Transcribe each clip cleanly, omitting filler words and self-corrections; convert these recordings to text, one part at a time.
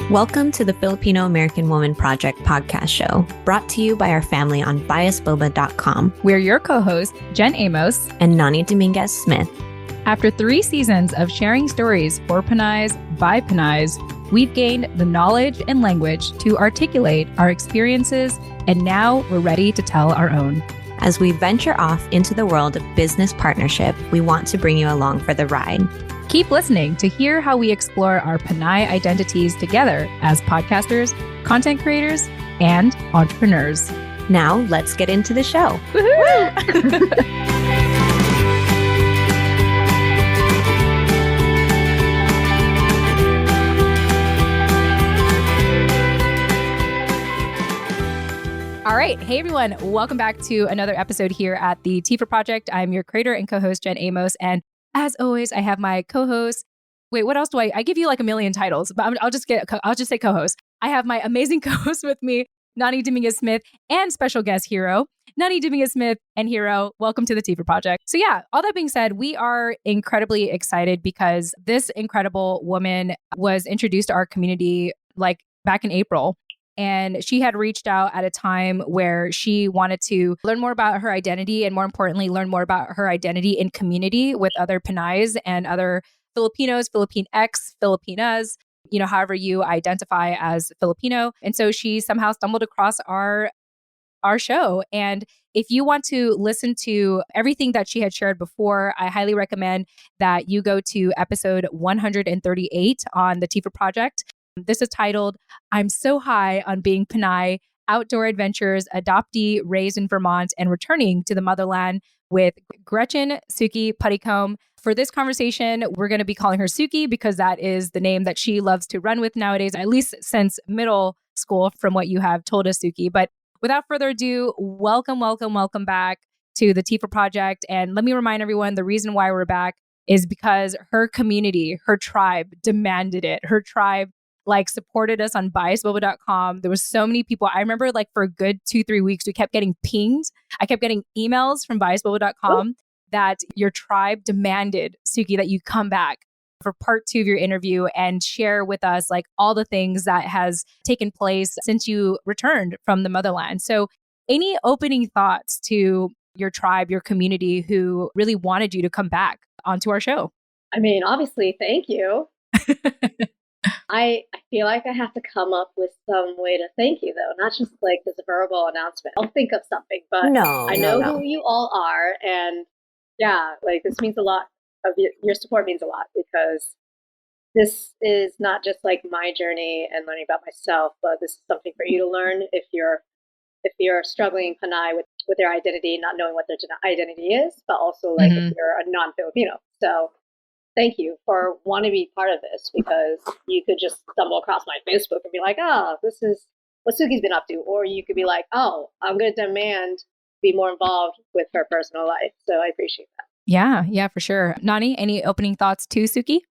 Welcome to the Filipino American Woman Project podcast show, brought to you by our family on biasboba.com. We're your co-hosts, Jen Amos and Nani Dominguez-Smith. After 3 seasons of sharing stories for Pinays by Pinays, we've gained the knowledge and language to articulate our experiences, and now we're ready to tell our own. As we venture off into the world of business partnership, we want to bring you along for the ride. Keep listening to hear how we explore our Pinay identities together as podcasters, content creators, and entrepreneurs. Now, let's get into the show. All right. Hey, everyone. Welcome back to another episode here at the TFAW Project. I'm your creator and co-host, Jen Amos. And as always, I have my co-host. Wait, what else do I give you like a million titles, but I'll just say co-host. I have my amazing co-host with me, Nani Dominguez-Smith, and special guest Hero, Nani Dominguez-Smith and Hero. Welcome to the TFAW Project. So yeah, all that being said, we are incredibly excited because this incredible woman was introduced to our community like back in April. And she had reached out at a time where she wanted to learn more about her identity and, more importantly, learn more about her identity in community with other Pinays and other Filipinos, Filipinx, Filipinas, however you identify as Filipino. And so she somehow stumbled across our show. And if you want to listen to everything that she had shared before, I highly recommend that you go to episode 138 on the TFAW Project. This is titled, I'm So High on Being Pinay, Outdoor Adventures, Adoptee, Raised in Vermont, and Returning to the Motherland with Gretchen, Tsuki, Puddicombe. For this conversation, we're going to be calling her Tsuki because that is the name that she loves to run with nowadays, at least since middle school, from what you have told us, Tsuki. But without further ado, welcome back to the TFAW Project. And let me remind everyone, the reason why we're back is because her community, her tribe demanded it. Her tribe supported us on biasboba.com. There was so many people. I remember for a good 2-3 weeks, we kept getting pinged. I kept getting emails from biasboba.com that your tribe demanded, Tsuki, that you come back for part 2 of your interview and share with us all the things that has taken place since you returned from the motherland. So any opening thoughts to your tribe, your community who really wanted you to come back onto our show? I mean, obviously, thank you. I feel like I have to come up with some way to thank you, though, not just this verbal announcement. I'll think of something, but I know who you all are. And yeah, this means a lot. Your support means a lot because this is not just my journey and learning about myself, but this is something for you to learn if you're struggling Pinay with their identity, not knowing what their identity is, but also if you're a non-Filipino. So thank you for wanting to be part of this because you could just stumble across my Facebook and be like, oh, this is what Tsuki's been up to. Or you could be like, oh, I'm going to demand be more involved with her personal life. So I appreciate that. Yeah, for sure. Nani, any opening thoughts too, Tsuki?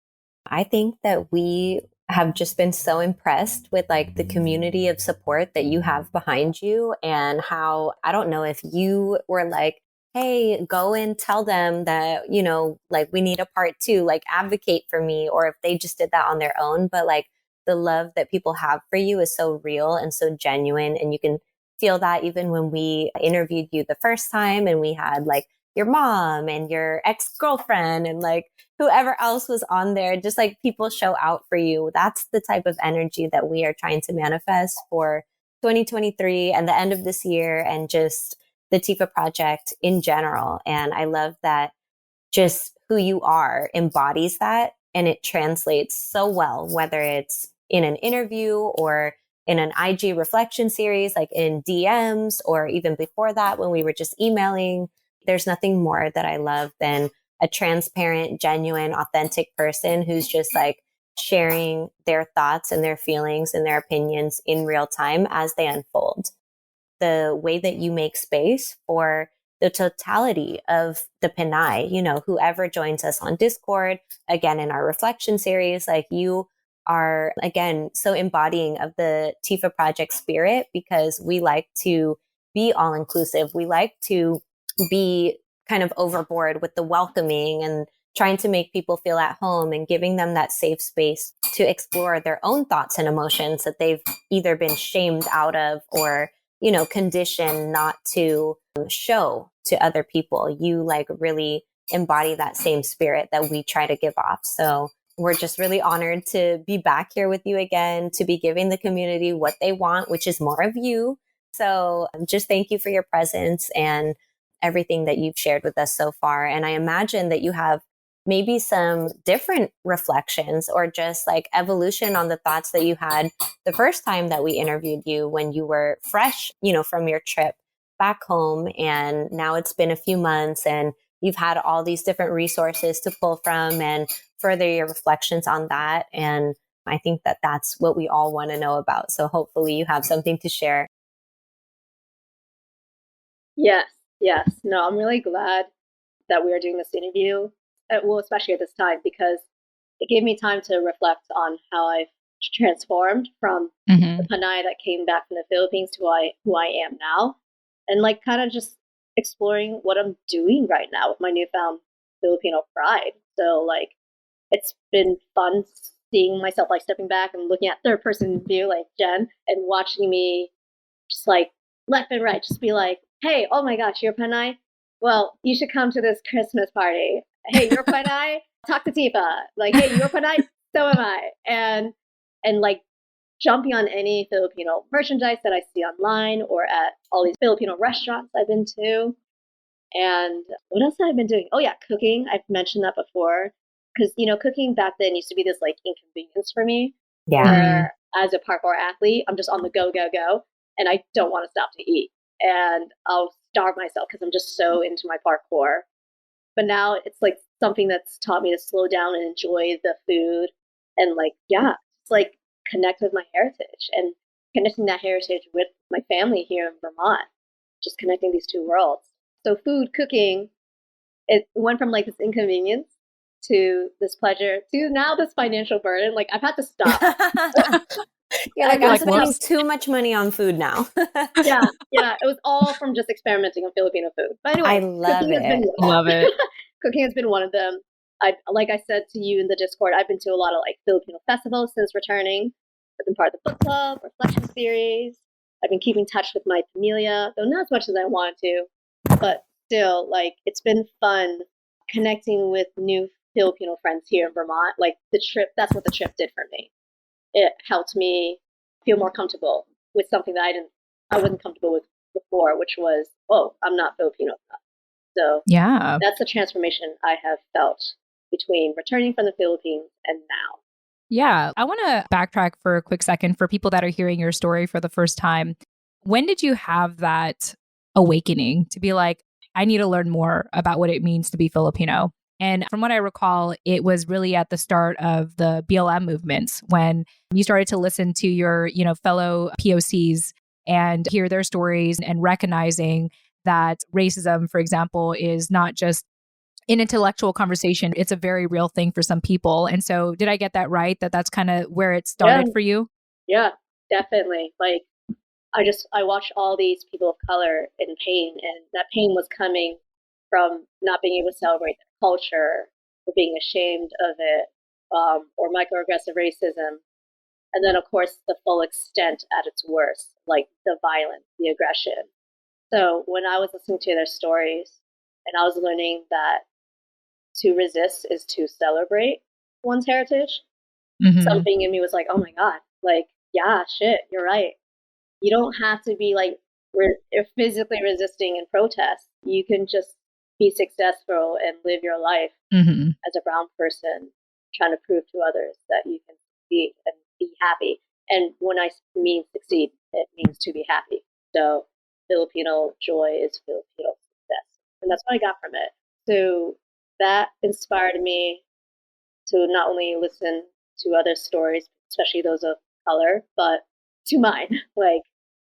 I think that we have just been so impressed with the community of support that you have behind you and how, I don't know if you were hey, go and tell them that, we need a part 2, advocate for me, or if they just did that on their own. But the love that people have for you is so real and so genuine. And you can feel that even when we interviewed you the first time and we had your mom and your ex-girlfriend and whoever else was on there, just people show out for you. That's the type of energy that we are trying to manifest for 2023 and the end of this year and just the TFAW Project in general. And I love that just who you are embodies that and it translates so well, whether it's in an interview or in an IG reflection series, in DMs, or even before that when we were just emailing. There's nothing more that I love than a transparent, genuine, authentic person who's just sharing their thoughts and their feelings and their opinions in real time as they unfold. The way that you make space for the totality of the Pinay, whoever joins us on Discord, again, in our reflection series, you are, again, so embodying of the TFAW Project spirit because we like to be all inclusive. We like to be kind of overboard with the welcoming and trying to make people feel at home and giving them that safe space to explore their own thoughts and emotions that they've either been shamed out of or, conditioned not to show to other people. You like really embody that same spirit that we try to give off. So we're just really honored to be back here with you again, to be giving the community what they want, which is more of you. So just thank you for your presence and everything that you've shared with us so far. And I imagine that you have maybe some different reflections or just like evolution on the thoughts that you had the first time that we interviewed you when you were fresh, from your trip back home. And now it's been a few months and you've had all these different resources to pull from and further your reflections on that. And I think that that's what we all want to know about. So hopefully you have something to share. Yes. No, I'm really glad that we are doing this interview. Well, especially at this time, because it gave me time to reflect on how I've transformed from the Panay that came back from the Philippines to who I am now. And like kind of just exploring what I'm doing right now with my newfound Filipino pride. So like, it's been fun seeing myself like stepping back and looking at third person view like Jen and watching me just like left and right, just be like, hey, oh my gosh, you're Panay? Well, you should come to this Christmas party. Hey, you're Panay? Talk to Tifa. Like, hey, you're Panay? So am I. And like jumping on any Filipino merchandise that I see online or at all these Filipino restaurants I've been to. And what else have I been doing? Oh yeah, cooking. I've mentioned that before. Because, cooking back then used to be this like inconvenience for me. Yeah. Where as a parkour athlete, I'm just on the go. And I don't want to stop to eat. And I'll starve myself because I'm just so into my parkour. But now it's like something that's taught me to slow down and enjoy the food and like, it's like connect with my heritage and connecting that heritage with my family here in Vermont, just connecting these two worlds. So food, cooking, it went from like this inconvenience to this pleasure to now this financial burden. Like I've had to stop. You're like, I'm spending too much money on food now. Yeah. It was all from just experimenting on Filipino food. But anyway, I love it. Cooking has been one of them. Like I said to you in the Discord, I've been to a lot of like Filipino festivals since returning. I've been part of the book club, reflection series. I've been keeping in touch with my familia, though not as much as I wanted to. But still, like it's been fun connecting with new Filipino friends here in Vermont. Like the trip, that's what the trip did for me. It helped me feel more comfortable with something that I wasn't comfortable with before, which was, I'm not Filipino enough. So yeah, that's the transformation I have felt between returning from the Philippines and now. Yeah, I want to backtrack for a quick second for people that are hearing your story for the first time. When did you have that awakening to be like, I need to learn more about what it means to be Filipino? And from what I recall, it was really at the start of the BLM movements when you started to listen to your, fellow POCs and hear their stories and recognizing that racism, for example, is not just an intellectual conversation. It's a very real thing for some people. And so did I get that right? That's kind of where it started for you? Yeah, definitely. Like I watched all these people of color in pain, and that pain was coming from not being able to celebrate their culture or being ashamed of it, or microaggressive racism. And then, of course, the full extent at its worst, like the violence, the aggression. So when I was listening to their stories and I was learning that to resist is to celebrate one's heritage, something in me was like, oh my God, like, yeah, shit, you're right. You don't have to be like physically resisting in protest. You can just be successful and live your life as a brown person, trying to prove to others that you can succeed and be happy. And when I mean succeed, it means to be happy. So Filipino joy is Filipino success. And that's what I got from it. So that inspired me to not only listen to other stories, especially those of color, but to mine, like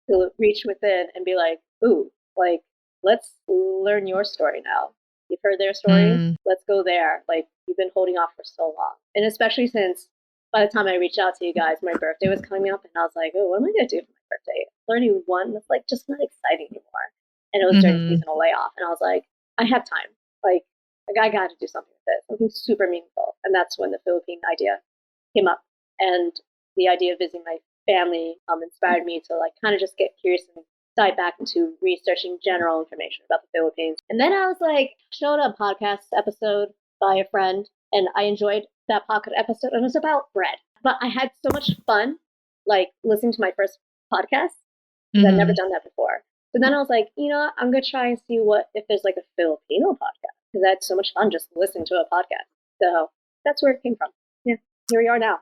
to reach within and be like, ooh, like, let's learn your story now. You've heard their stories. Let's go there. Like, you've been holding off for so long. And especially since by the time I reached out to you guys, my birthday was coming up and I was like, oh, what am I going to do for my birthday? Learning one was like just not exciting anymore. And it was during seasonal layoff. And I was like, I have time. Like I got to do something with this, something super meaningful. And that's when the Philippine idea came up. And the idea of visiting my family inspired me to like kind of just get curious and dive back into researching general information about the Philippines. And then I was like, showed a podcast episode by a friend, and I enjoyed that podcast episode. And it was about bread. But I had so much fun, like listening to my first podcast, because I'd never done that before. So then I was like, you know what? I'm going to try and see if there's like a Filipino podcast, because I had so much fun just listening to a podcast. So that's where it came from. Yeah, here we are now.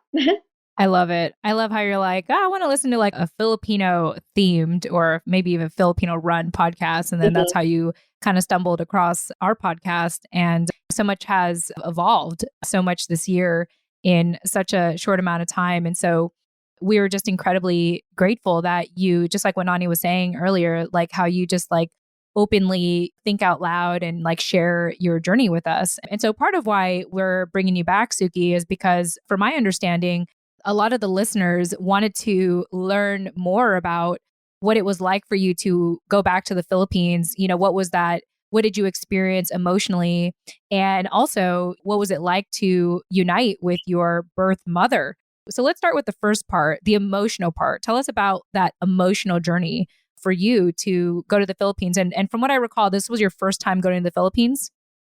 I love it. I love how you're like, I want to listen to like a Filipino themed or maybe even Filipino run podcast. And then that's how you kind of stumbled across our podcast. And so much has evolved so much this year in such a short amount of time. And so we were just incredibly grateful that you, just like what Nani was saying earlier, like how you just like openly think out loud and like share your journey with us. And so part of why we're bringing you back, Tsuki, is because from my understanding, a lot of the listeners wanted to learn more about what it was like for you to go back to the Philippines. You know, what was that? What did you experience emotionally? And also, what was it like to unite with your birth mother? So let's start with the first part, the emotional part. Tell us about that emotional journey for you to go to the Philippines. And from what I recall, this was your first time going to the Philippines?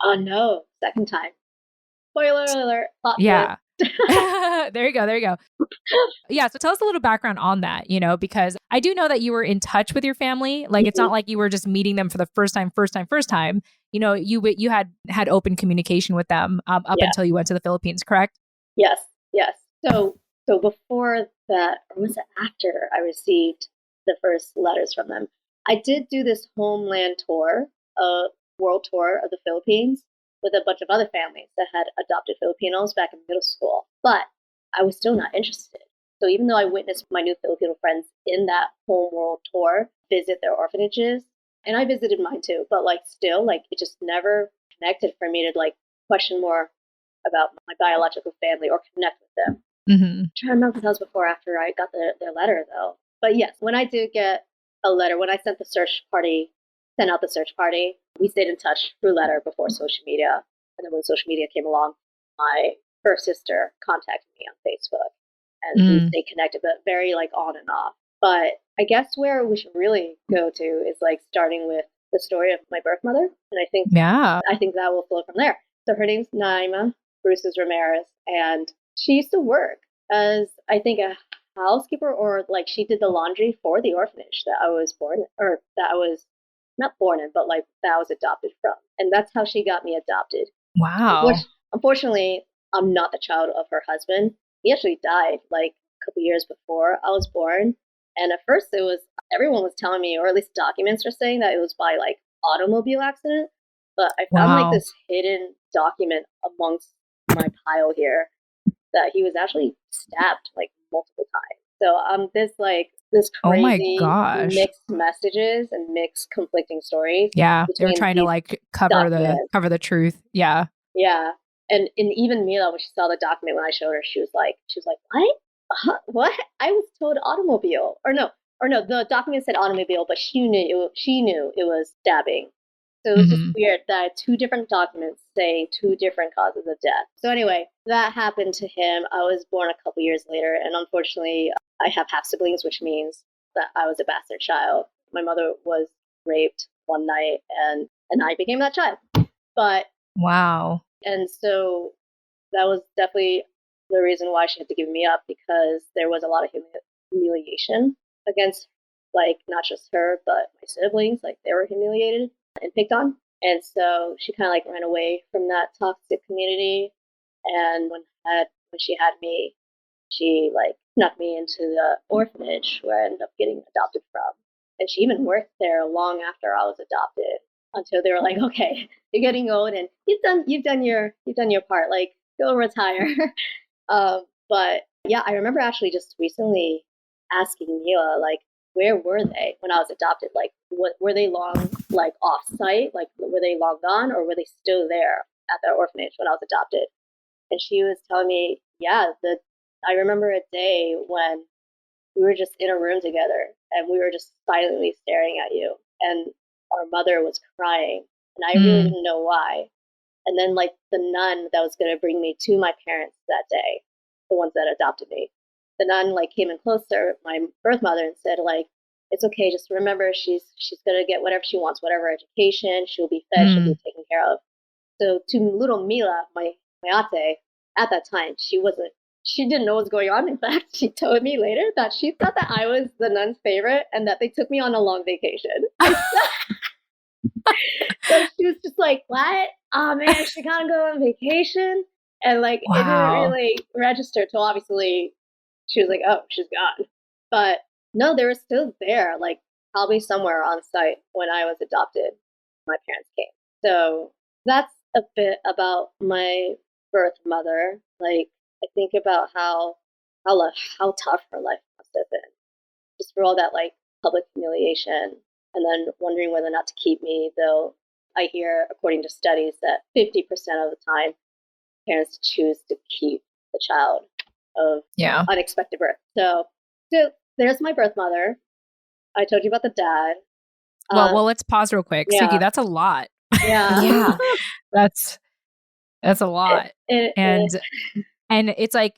Oh, no. Second time. Spoiler alert. Yeah. There you go. Yeah. So tell us a little background on that, you know, because I do know that you were in touch with your family. Like, it's not like you were just meeting them for the first time. You know, you had open communication with them up until you went to the Philippines, correct? Yes. So before that, or was it after I received the first letters from them, I did do this homeland tour, world tour of the Philippines, with a bunch of other families that had adopted Filipinos back in middle school. But I was still not interested. So even though I witnessed my new Filipino friends in that home world tour visit their orphanages, and I visited mine too, but like still, like it just never connected for me to like question more about my biological family or connect with them. I'm trying to remember if that was before or after I got their letter though. But yes, when I did get a letter, when I sent out the search party, we stayed in touch through letter before social media. And then when social media came along, my first sister contacted me on Facebook, and we stayed connected, but very like on and off. But I guess where we should really go to is like starting with the story of my birth mother. And I think that will flow from there. So her name's Naima Bruces Ramirez, and she used to work as, I think, a housekeeper, or like she did the laundry for the orphanage that I was born in, or that I was not born in, but like that I was adopted from. And that's how she got me adopted. Wow. Unfortunately, I'm not the child of her husband. He actually died like a couple years before I was born. And at first everyone was telling me, or at least documents were saying, that it was by like automobile accident. But I found like this hidden document amongst my pile here that he was actually stabbed like multiple times. So this crazy mixed messages and mixed conflicting stories. Yeah, they were trying to like cover the truth. Yeah. Yeah. And even Mila, when she saw the document, when I showed her, she was like, what? What? I was told automobile. Or no, the document said automobile, but she knew it was stabbing. So it was just weird that two different documents say two different causes of death. So anyway, that happened to him. I was born a couple years later, and unfortunately, I have half siblings, which means that I was a bastard child. My mother was raped one night, and I became that child. But wow. And so that was definitely the reason why she had to give me up, because there was a lot of humiliation against, like, not just her, but my siblings. Like, they were humiliated and picked on. And so she kind of like ran away from that toxic community. And when she had me, she like snuck me into the orphanage where I ended up getting adopted from. And she even worked there long after I was adopted, until they were like, okay, you're getting old and you've done your part, like go retire. But yeah, I remember actually just recently asking Mila, like, where were they when I was adopted? Like, what were they long, like, off site? Like, were they long gone, or were they still there at their orphanage when I was adopted? And she was telling me, yeah, I remember a day when we were just in a room together and we were just silently staring at you, and our mother was crying, and I really didn't know why. And then like the nun that was going to bring me to my parents that day the ones that adopted me. The nun like came in closer, my birth mother, and said like, it's okay, just remember she's gonna get whatever she wants, whatever education, she'll be fed, she'll be taken care of. So to little Mila, my ate, at that time, she didn't know what was going on. In fact, she told me later that she thought that I was the nun's favorite and that they took me on a long vacation. So she was just like, what? Oh man, she gotta go on vacation? And like, It didn't really register till obviously she was like, oh, she's gone. But no, they were still there, like probably somewhere on site when I was adopted. My parents came. So that's a bit about my birth mother. Like, I think about how tough her life must have been, just for all that like public humiliation, and then wondering whether or not to keep me. Though I hear, according to studies, that 50% of the time parents choose to keep the child of unexpected birth. So there's my birth mother. I told you about the dad. Well, let's pause real quick. Yeah. Tsuki, that's a lot. Yeah. That's a lot. And it's like,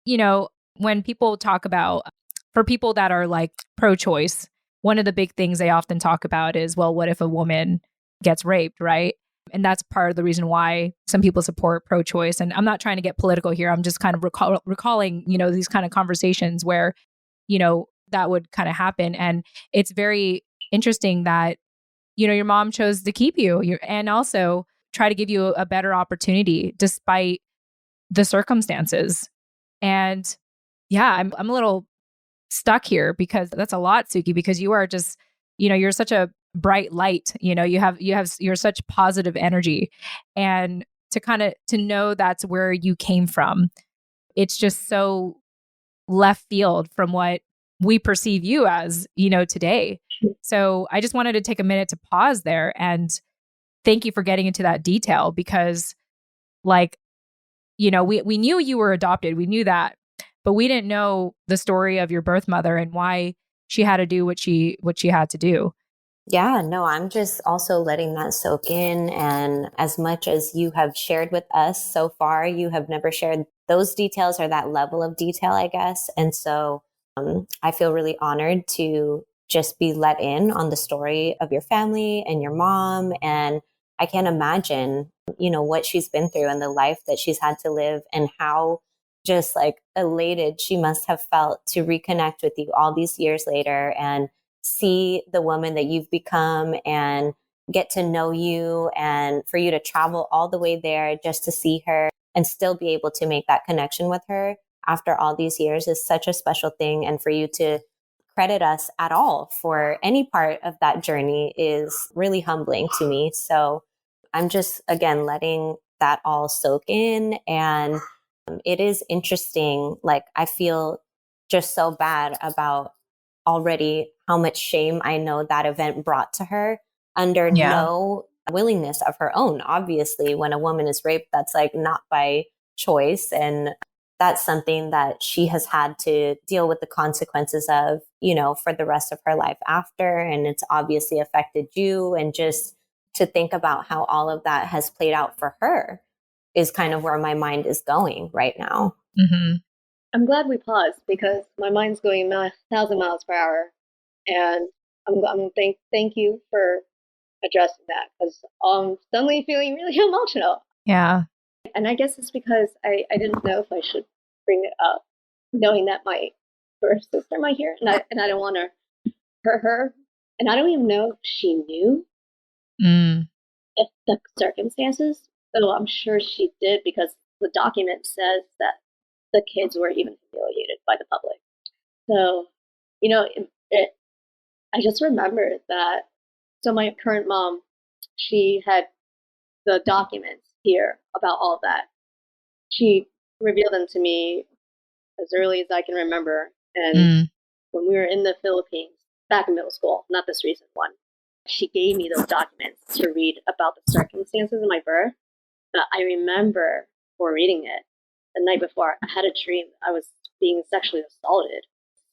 you know, when people talk about, for people that are like pro-choice, one of the big things they often talk about is, well, what if a woman gets raped, right? And that's part of the reason why some people support pro-choice. And I'm not trying to get political here. I'm just kind of recalling, you know, these kind of conversations where, you know, that would kind of happen. And it's very interesting that, you know, your mom chose to keep you and also try to give you a better opportunity despite the circumstances. And yeah, I'm a little stuck here because that's a lot, Tsuki, because you are just, you know, you're such a bright light, you know, you're such positive energy, and to know that's where you came from. It's just so left field from what we perceive you as, you know, today. So I just wanted to take a minute to pause there and thank you for getting into that detail, because like, you know, we knew you were adopted. We knew that, but we didn't know the story of your birth mother and why she had to do what she had to do. Yeah, no, I'm just also letting that soak in. And as much as you have shared with us so far, you have never shared those details or that level of detail, I guess. And so I feel really honored to just be let in on the story of your family and your mom. And I can't imagine, you know, what she's been through and the life that she's had to live, and how just like elated she must have felt to reconnect with you all these years later and see the woman that you've become and get to know you, and for you to travel all the way there just to see her and still be able to make that connection with her after all these years is such a special thing. And for you to credit us at all for any part of that journey is really humbling to me. So I'm just, again, letting that all soak in. And it is interesting. Like, I feel just so bad about already how much shame I know that event brought to her under no willingness of her own. Obviously, when a woman is raped, that's like not by choice. And that's something that she has had to deal with the consequences of, you know, for the rest of her life after. And it's obviously affected you. And just to think about how all of that has played out for her is kind of where my mind is going right now. Mm-hmm. I'm glad we paused because my mind's going 1,000 miles per hour, and I'm thank you for addressing that, because I'm suddenly feeling really emotional. Yeah, and I guess it's because I didn't know if I should bring it up, knowing that my first sister might hear, and I don't want to hurt her, and I don't even know if she knew if the circumstances. So I'm sure she did, because the document says that the kids were even humiliated by the public. So, you know, I just remember that. So my current mom, she had the documents here about all that. She revealed them to me as early as I can remember. And when we were in the Philippines, back in middle school, not this recent one, she gave me those documents to read about the circumstances of my birth. But I remember before reading it, the night before, I had a dream I was being sexually assaulted.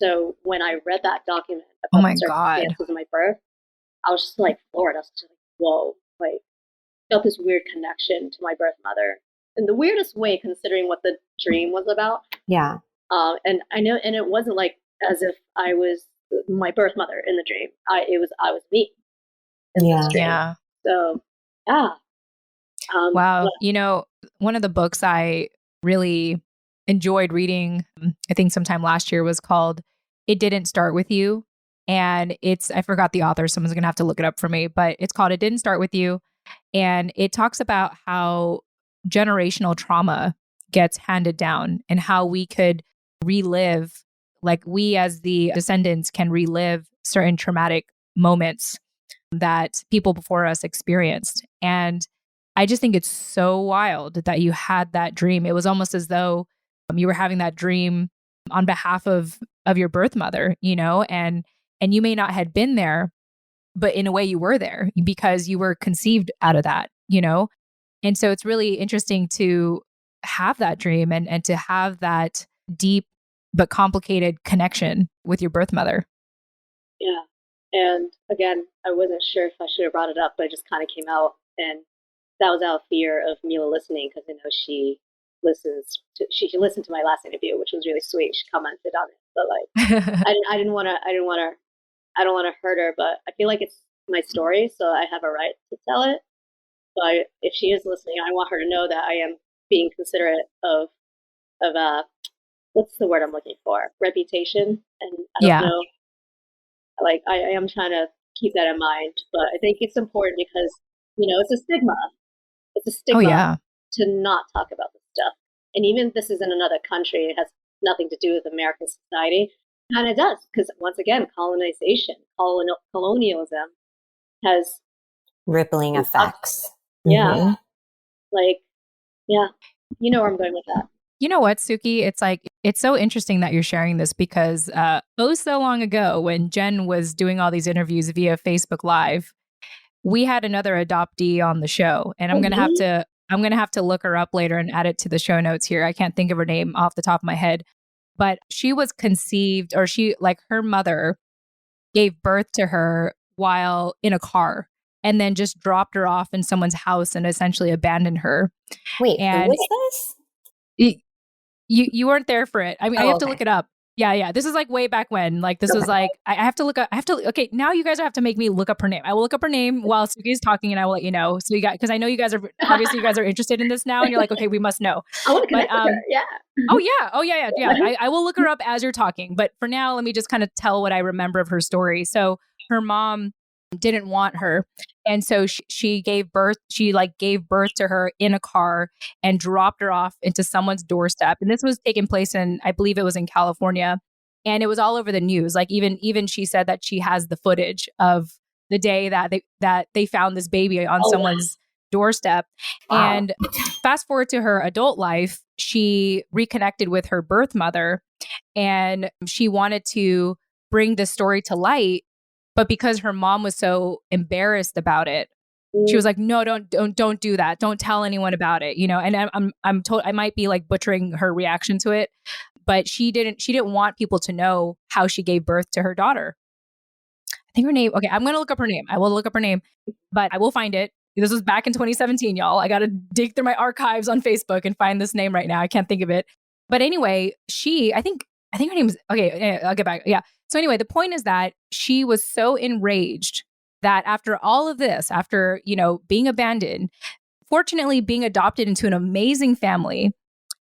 So when I read that document about the circumstances of my birth, I was just like floored. I was just like, whoa, like felt this weird connection to my birth mother. in the weirdest way, considering what the dream was about. Yeah. And I know, and it wasn't like as if I was my birth mother in the dream. I was me in this dream. Yeah. So, yeah. Wow. One of the books I really enjoyed reading, I think sometime last year, was called It Didn't Start With You. And I forgot the author. Someone's going to have to look it up for me, but it's called It Didn't Start With You. And it talks about how generational trauma gets handed down and how we could relive, like we as the descendants can relive certain traumatic moments that people before us experienced. And I just think it's so wild that you had that dream. It was almost as though you were having that dream on behalf of your birth mother, and you may not have been there, but in a way you were there because you were conceived out of that, And so it's really interesting to have that dream and to have that deep but complicated connection with your birth mother. Yeah. And again, I wasn't sure if I should have brought it up, but it just kind of came out. And that was out of fear of Mila listening, because I know she listened to my last interview, which was really sweet. She commented on it, but like, I don't want to hurt her, but I feel like it's my story, so I have a right to tell it. But if she is listening, I want her to know that I am being considerate of what's the word I'm looking for? Reputation. And I don't know, like, I am trying to keep that in mind, but I think it's important because, it's a stigma. It's a stigma to not talk about this stuff. And even if this is in another country, it has nothing to do with American society. And it does, because once again, colonization, colonialism has rippling effects. Yeah. Mm-hmm. Like, yeah, you know where I'm going with that. You know what, Tsuki? It's so interesting that you're sharing this because so long ago when Jen was doing all these interviews via Facebook Live, we had another adoptee on the show, and I'm gonna have to look her up later and add it to the show notes here. I can't think of her name off the top of my head, but she was conceived, or her mother gave birth to her while in a car, and then just dropped her off in someone's house and essentially abandoned her. Wait, who was this? You weren't there for it. I mean, I have to look it up. Yeah. This is like way back when. Like this was like I have to look up. Okay, now you guys have to make me look up her name. I will look up her name while Tsuki is talking, and I will let you know. So because I know you guys are obviously interested in this now, and you're like, okay, we must know. I want to connect with her. Yeah. Oh yeah. I will look her up as you're talking. But for now, let me just kind of tell what I remember of her story. So her mom didn't want her, and so she gave birth. She gave birth to her in a car and dropped her off into someone's doorstep. And this was taking place in, I believe it was in California, and it was all over the news. Like even she said that she has the footage of the day that they found this baby on someone's doorstep. Wow. And fast forward to her adult life, she reconnected with her birth mother, and she wanted to bring this story to light. But because her mom was so embarrassed about it, she was like, "No, don't do that. Don't tell anyone about it." And I'm told I might be like butchering her reaction to it, but she didn't want people to know how she gave birth to her daughter. I think her name. Okay, I'm gonna look up her name. I will look up her name, but I will find it. This was back in 2017, y'all. I got to dig through my archives on Facebook and find this name right now. I can't think of it. But anyway, I think her name is, okay, I'll get back. Yeah. So anyway, the point is that she was so enraged that after all of this, after, being abandoned, fortunately being adopted into an amazing family,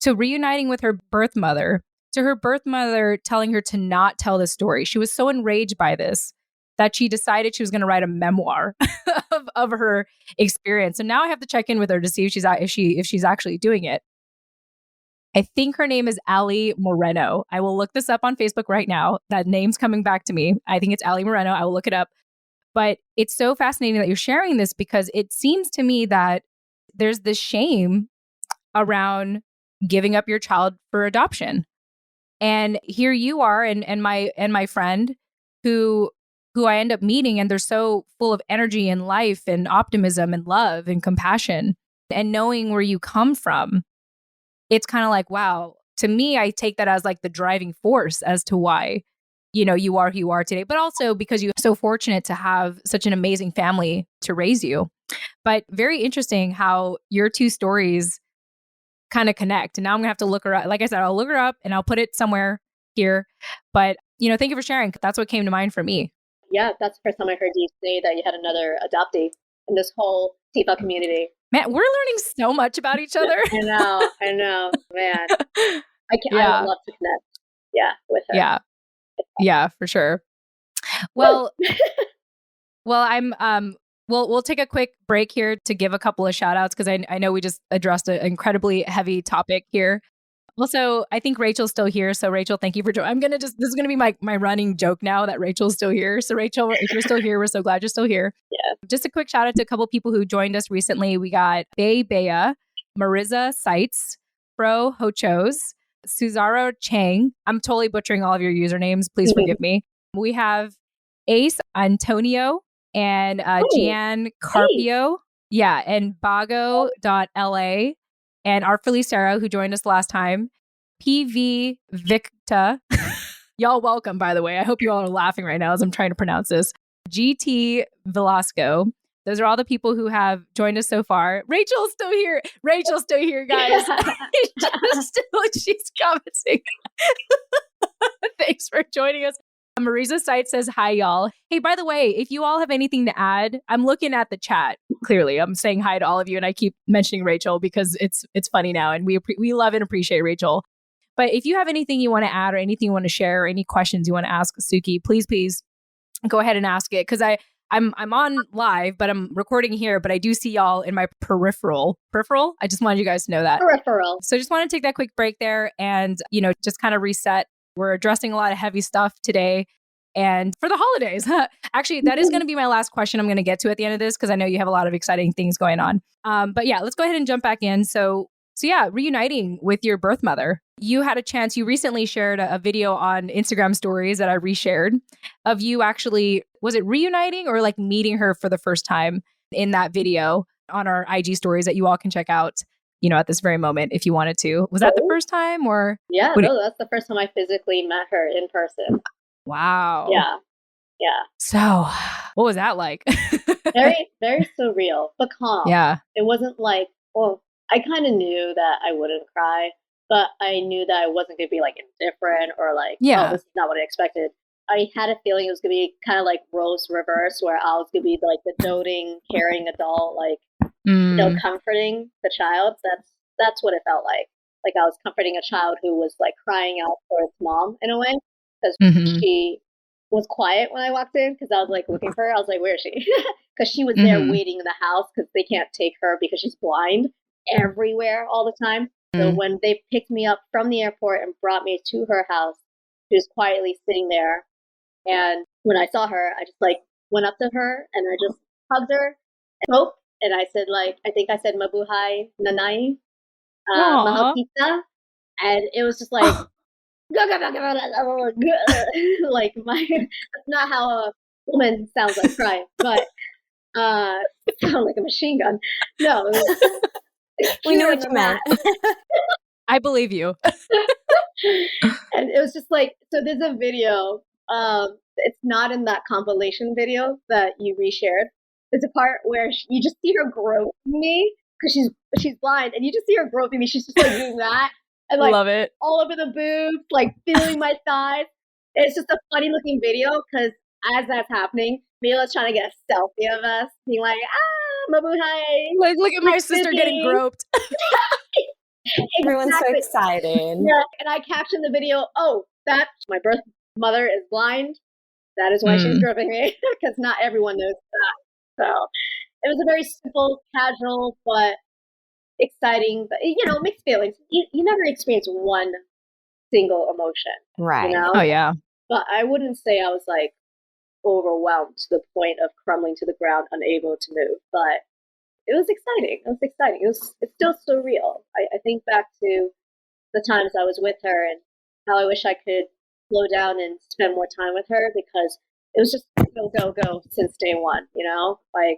to reuniting with her birth mother, to her birth mother telling her to not tell the story. She was so enraged by this that she decided she was going to write a memoir of her experience. So now I have to check in with her to see if she's actually doing it. I think her name is Allie Moreno. I will look this up on Facebook right now. That name's coming back to me. I think it's Allie Moreno. I will look it up. But it's so fascinating that you're sharing this, because it seems to me that there's this shame around giving up your child for adoption. And here you are and my friend who I end up meeting, and they're so full of energy and life and optimism and love and compassion, and knowing where you come from. It's kind of like, wow, to me, I take that as like the driving force as to why, you are who you are today, but also because you're so fortunate to have such an amazing family to raise you. But very interesting how your two stories kind of connect. And now I'm gonna have to look her up. Like I said, I'll look her up and I'll put it somewhere here. But thank you for sharing. That's what came to mind for me. Yeah, that's the first time I heard you say that you had another adoptee in this whole TFAW community. Man, we're learning so much about each other. I know, man. I would love to connect. Yeah, with her. Yeah, for sure. Well, we'll take a quick break here to give a couple of shout outs because I know we just addressed an incredibly heavy topic here. Also, I think Rachel's still here. So Rachel, thank you for joining. This is going to be my running joke now that Rachel's still here. So Rachel, if you're still here, we're so glad you're still here. Yeah. Just a quick shout out to a couple people who joined us recently. We got Bea, Marissa Seitz, Fro Hochos, Suzaro Chang. I'm totally butchering all of your usernames. Please forgive me. We have Ace Antonio and Gian Carpio. Yeah. And Bago.la. And Artfully Sarah, who joined us last time. PV Victa. Y'all welcome, by the way. I hope you all are laughing right now as I'm trying to pronounce this. GT Velasco. Those are all the people who have joined us so far. Rachel's still here. Guys. She's commenting. Thanks for joining us. Marisa Sight says, hi, y'all. Hey, by the way, if you all have anything to add, I'm looking at the chat. Clearly, I'm saying hi to all of you, and I keep mentioning Rachel because it's funny now, and we love and appreciate Rachel. But if you have anything you want to add or anything you want to share or any questions you want to ask Tsuki, please go ahead and ask it because I'm on live, but I'm recording here, but I do see y'all in my peripheral. I just wanted you guys to know that. Peripheral. So just want to take that quick break there and, just kind of reset. We're addressing a lot of heavy stuff today. And for the holidays, actually, that is going to be my last question I'm going to get to at the end of this because I know you have a lot of exciting things going on. But yeah, let's go ahead and jump back in. So yeah, reuniting with your birth mother. You had a chance, you recently shared a video on Instagram stories that I reshared of you actually, was it reuniting or like meeting her for the first time in that video on our IG stories that you all can check out, at this very moment if you wanted to. Was that the first time or? Yeah, that's the first time I physically met her in person. Wow. Yeah. So what was that like? Very, very surreal, but calm. Yeah. It wasn't like, I kind of knew that I wouldn't cry, but I knew that I wasn't going to be like indifferent or like, this is not what I expected. I had a feeling it was going to be kind of like roles reverse where I was going to be like the doting, caring adult, like, comforting the child. That's what it felt like. Like I was comforting a child who was like crying out for its mom in a way because she was quiet when I walked in because I was like looking for her. I was like, where is she? Because she was there waiting in the house because they can't take her because she's blind everywhere all the time. So when they picked me up from the airport and brought me to her house, she was quietly sitting there. And when I saw her, I just like went up to her and I just hugged her and spoke. And I said I think I said Mabuhay Nani, Mahal Kita. And it was just like, like that's not how a woman sounds like crying, but it sounded like a machine gun. No, we know what you meant. I believe you. And it was just like, so there's a video. It's not in that compilation video that you reshared. There's a part where you just see her groping me because she's blind, and you just see her groping me. She's just like doing that. And like love it. All over the boobs, like feeling my thighs. It's just a funny looking video because as that's happening, Mila's trying to get a selfie of us, being like, mabuhay. Like, look at my sister getting groped. Everyone's so excited. Yeah, and I captioned the video, that's my birth mother is blind. That is why she's groping me because not everyone knows that. So it was a very simple, casual, but exciting, but mixed feelings. You never experience one single emotion, right? Oh yeah. But I wouldn't say I was like overwhelmed to the point of crumbling to the ground, unable to move. But it was exciting. It's still surreal. I think back to the times I was with her and how I wish I could slow down and spend more time with her because it was just go since day one. Like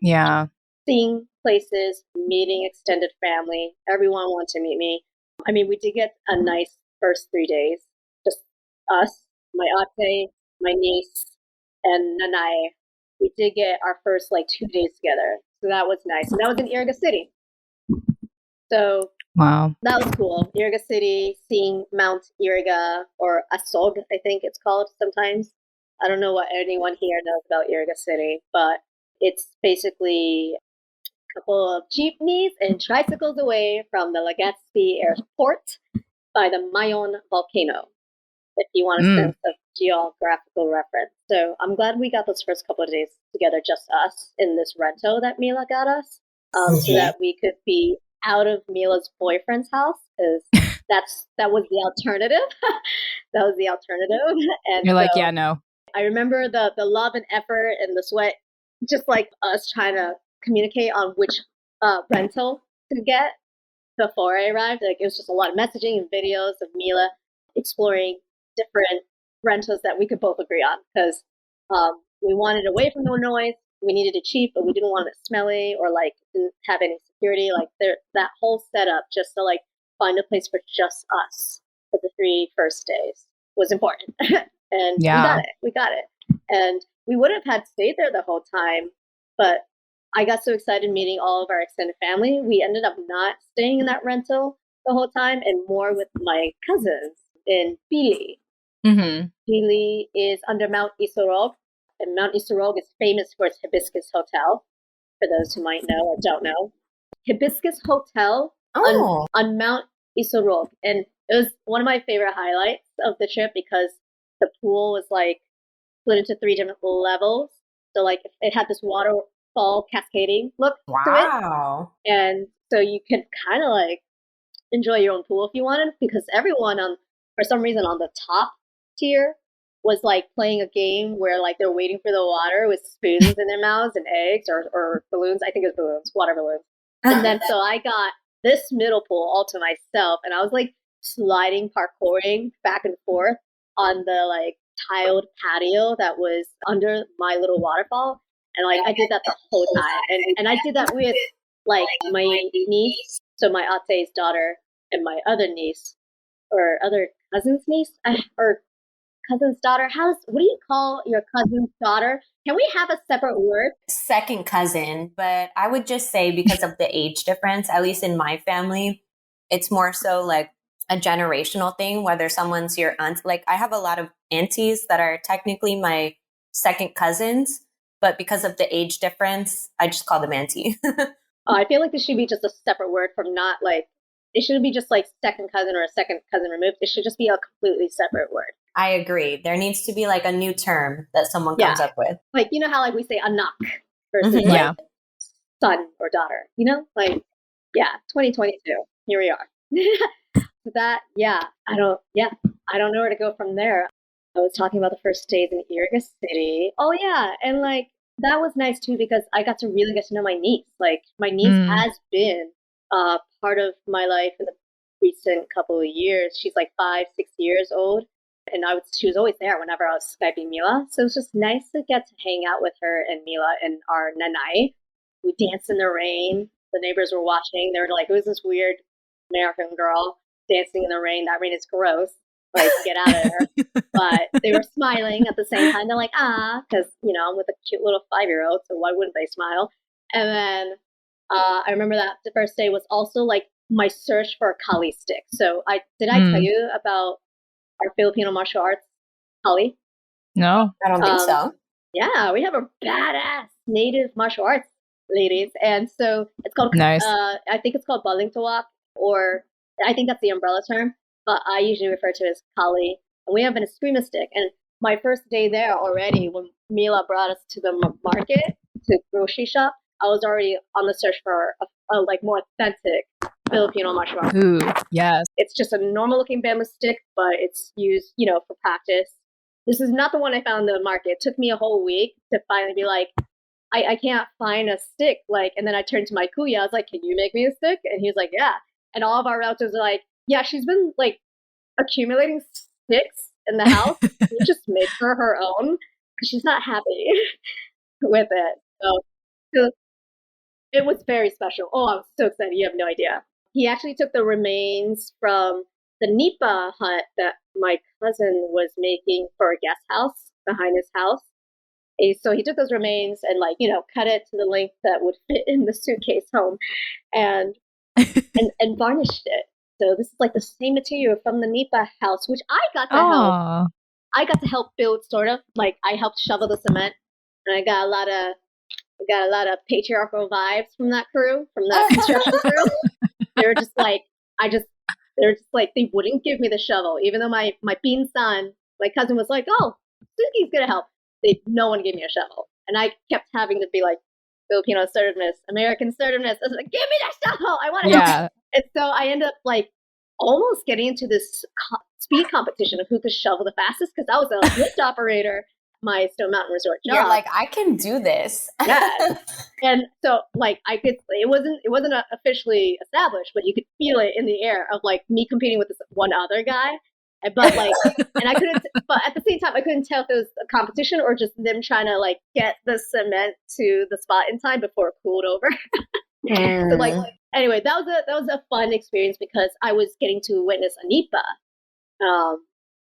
seeing places, meeting extended family. Everyone wanted to meet me. I mean, we did get a nice first 3 days. Just us, my ate, my niece, and Nani. We did get our first 2 days together. So that was nice. And that was in Iriga City. So Wow. That was cool. Iriga City, seeing Mount Iriga, or Asog, I think it's called sometimes. I don't know what anyone here knows about Iriga City, but it's basically a couple of jeepneys and tricycles away from the Legazpi Airport by the Mayon volcano, if you want a sense of geographical reference. So I'm glad we got those first couple of days together, just us, in this rental that Mila got us, so that we could be out of Mila's boyfriend's house, because that was the alternative. That was the alternative. And you're like, yeah, no. I remember the love and effort and the sweat, just like us trying to communicate on which rental to get before I arrived. Like, it was just a lot of messaging and videos of Mila exploring different rentals that we could both agree on, because we wanted away from the noise. We needed it cheap, but we didn't want it smelly or like didn't have any security. Like that whole setup just to like find a place for just us for the 3 first days was important. And we got it. And we would have had stayed there the whole time, but I got so excited meeting all of our extended family. We ended up not staying in that rental the whole time and more with my cousins in Pili. Pili is under Mount Isorog, and Mount Isorog is famous for its Hibiscus Hotel, for those who might know or don't know. Hibiscus Hotel on Mount Isorog. And it was one of my favorite highlights of the trip because the pool was like split into 3 different levels. So like it had this waterfall cascading look to it. And so you could kind of like enjoy your own pool if you wanted, because everyone for some reason on the top tier was like playing a game where like they're waiting for the water with spoons in their mouths and eggs or balloons. I think it was balloons, water balloons. And then so I got this middle pool all to myself, and I was like sliding, parkouring back and forth on the like tiled patio that was under my little waterfall. And like I did that the whole time. And I did that with like my niece, so my ate's daughter, and my other niece, or other cousin's niece, or cousin's daughter. What do you call your cousin's daughter? Can we have a separate word? Second cousin, but I would just say because of the age difference, at least in my family, it's more so like a generational thing, whether someone's your aunt. Like I have a lot of aunties that are technically my second cousins, but because of the age difference, I just call them auntie. I feel like this should be just a separate word from not like, it shouldn't be just like second cousin or a second cousin removed. It should just be a completely separate word. I agree. There needs to be like a new term that someone comes up with. Like, you know how like we say anak versus like son or daughter, you know? Like, 2022. Here we are. I don't know where to go from there. I was talking about the first days in Iriga City. Oh yeah, and like that was nice too because I got to really get to know my niece. Like my niece has been part of my life in the recent couple of years. She's like 5-6 years old, and she was always there whenever I was Skyping Mila. So it was just nice to get to hang out with her and Mila and our Nani. We danced in the rain. The neighbors were watching. They were like, "Who's this weird American girl dancing in the rain? That rain is gross. Like, get out of there." But they were smiling at the same time. They're like, because, I'm with a cute little 5-year-old, so why wouldn't they smile? And then I remember that the first day was also like my search for a Kali stick. So I tell you about our Filipino martial arts Kali? No, I don't think so. Yeah, we have a badass native martial arts ladies. And so it's called, nice. I think it's called Baling Tawak, or I think that's the umbrella term, but I usually refer to it as Kali. And we have an eskrima stick. And my first day there already, when Mila brought us to the market, to grocery shop, I was already on the search for a like more authentic Filipino martial arts. Ooh, yes. It's just a normal looking bamboo stick, but it's used, for practice. This is not the one I found in the market. It took me a whole week to finally be like, I can't find a stick. Like, and then I turned to my kuya. I was like, "Can you make me a stick?" And he was like, "Yeah." And all of our relatives are like, "Yeah, she's been like accumulating sticks in the house. You just make her own because she's not happy with it." So it was very special. Oh, I was so excited. You have no idea. He actually took the remains from the nipa hut that my cousin was making for a guest house behind his house. So he took those remains and cut it to the length that would fit in the suitcase home. And and varnished it. So this is like the same material from the Nipa house, which I got to help. I got to help build, sort of. Like I helped shovel the cement, and I got a lot of patriarchal vibes from that crew, from that construction crew. They were just like, they wouldn't give me the shovel, even though my bean son, my cousin, was like, "Oh, Tsuki's gonna help." No one gave me a shovel, and I kept having to be like, Filipino assertiveness, American assertiveness. I was like, "Give me that shovel! I want to help." And so I end up like almost getting into this speed competition of who could shovel the fastest, because I was a lift operator. My Stone Mountain Resort job. You're like, I can do this. Yeah. And so like it wasn't officially established, but you could feel it in the air of like me competing with this one other guy. But like, and I couldn't, but at the same time, I couldn't tell if it was a competition or just them trying to like get the cement to the spot in time before it cooled over. So like, anyway, that was a fun experience because I was getting to witness a Nipa,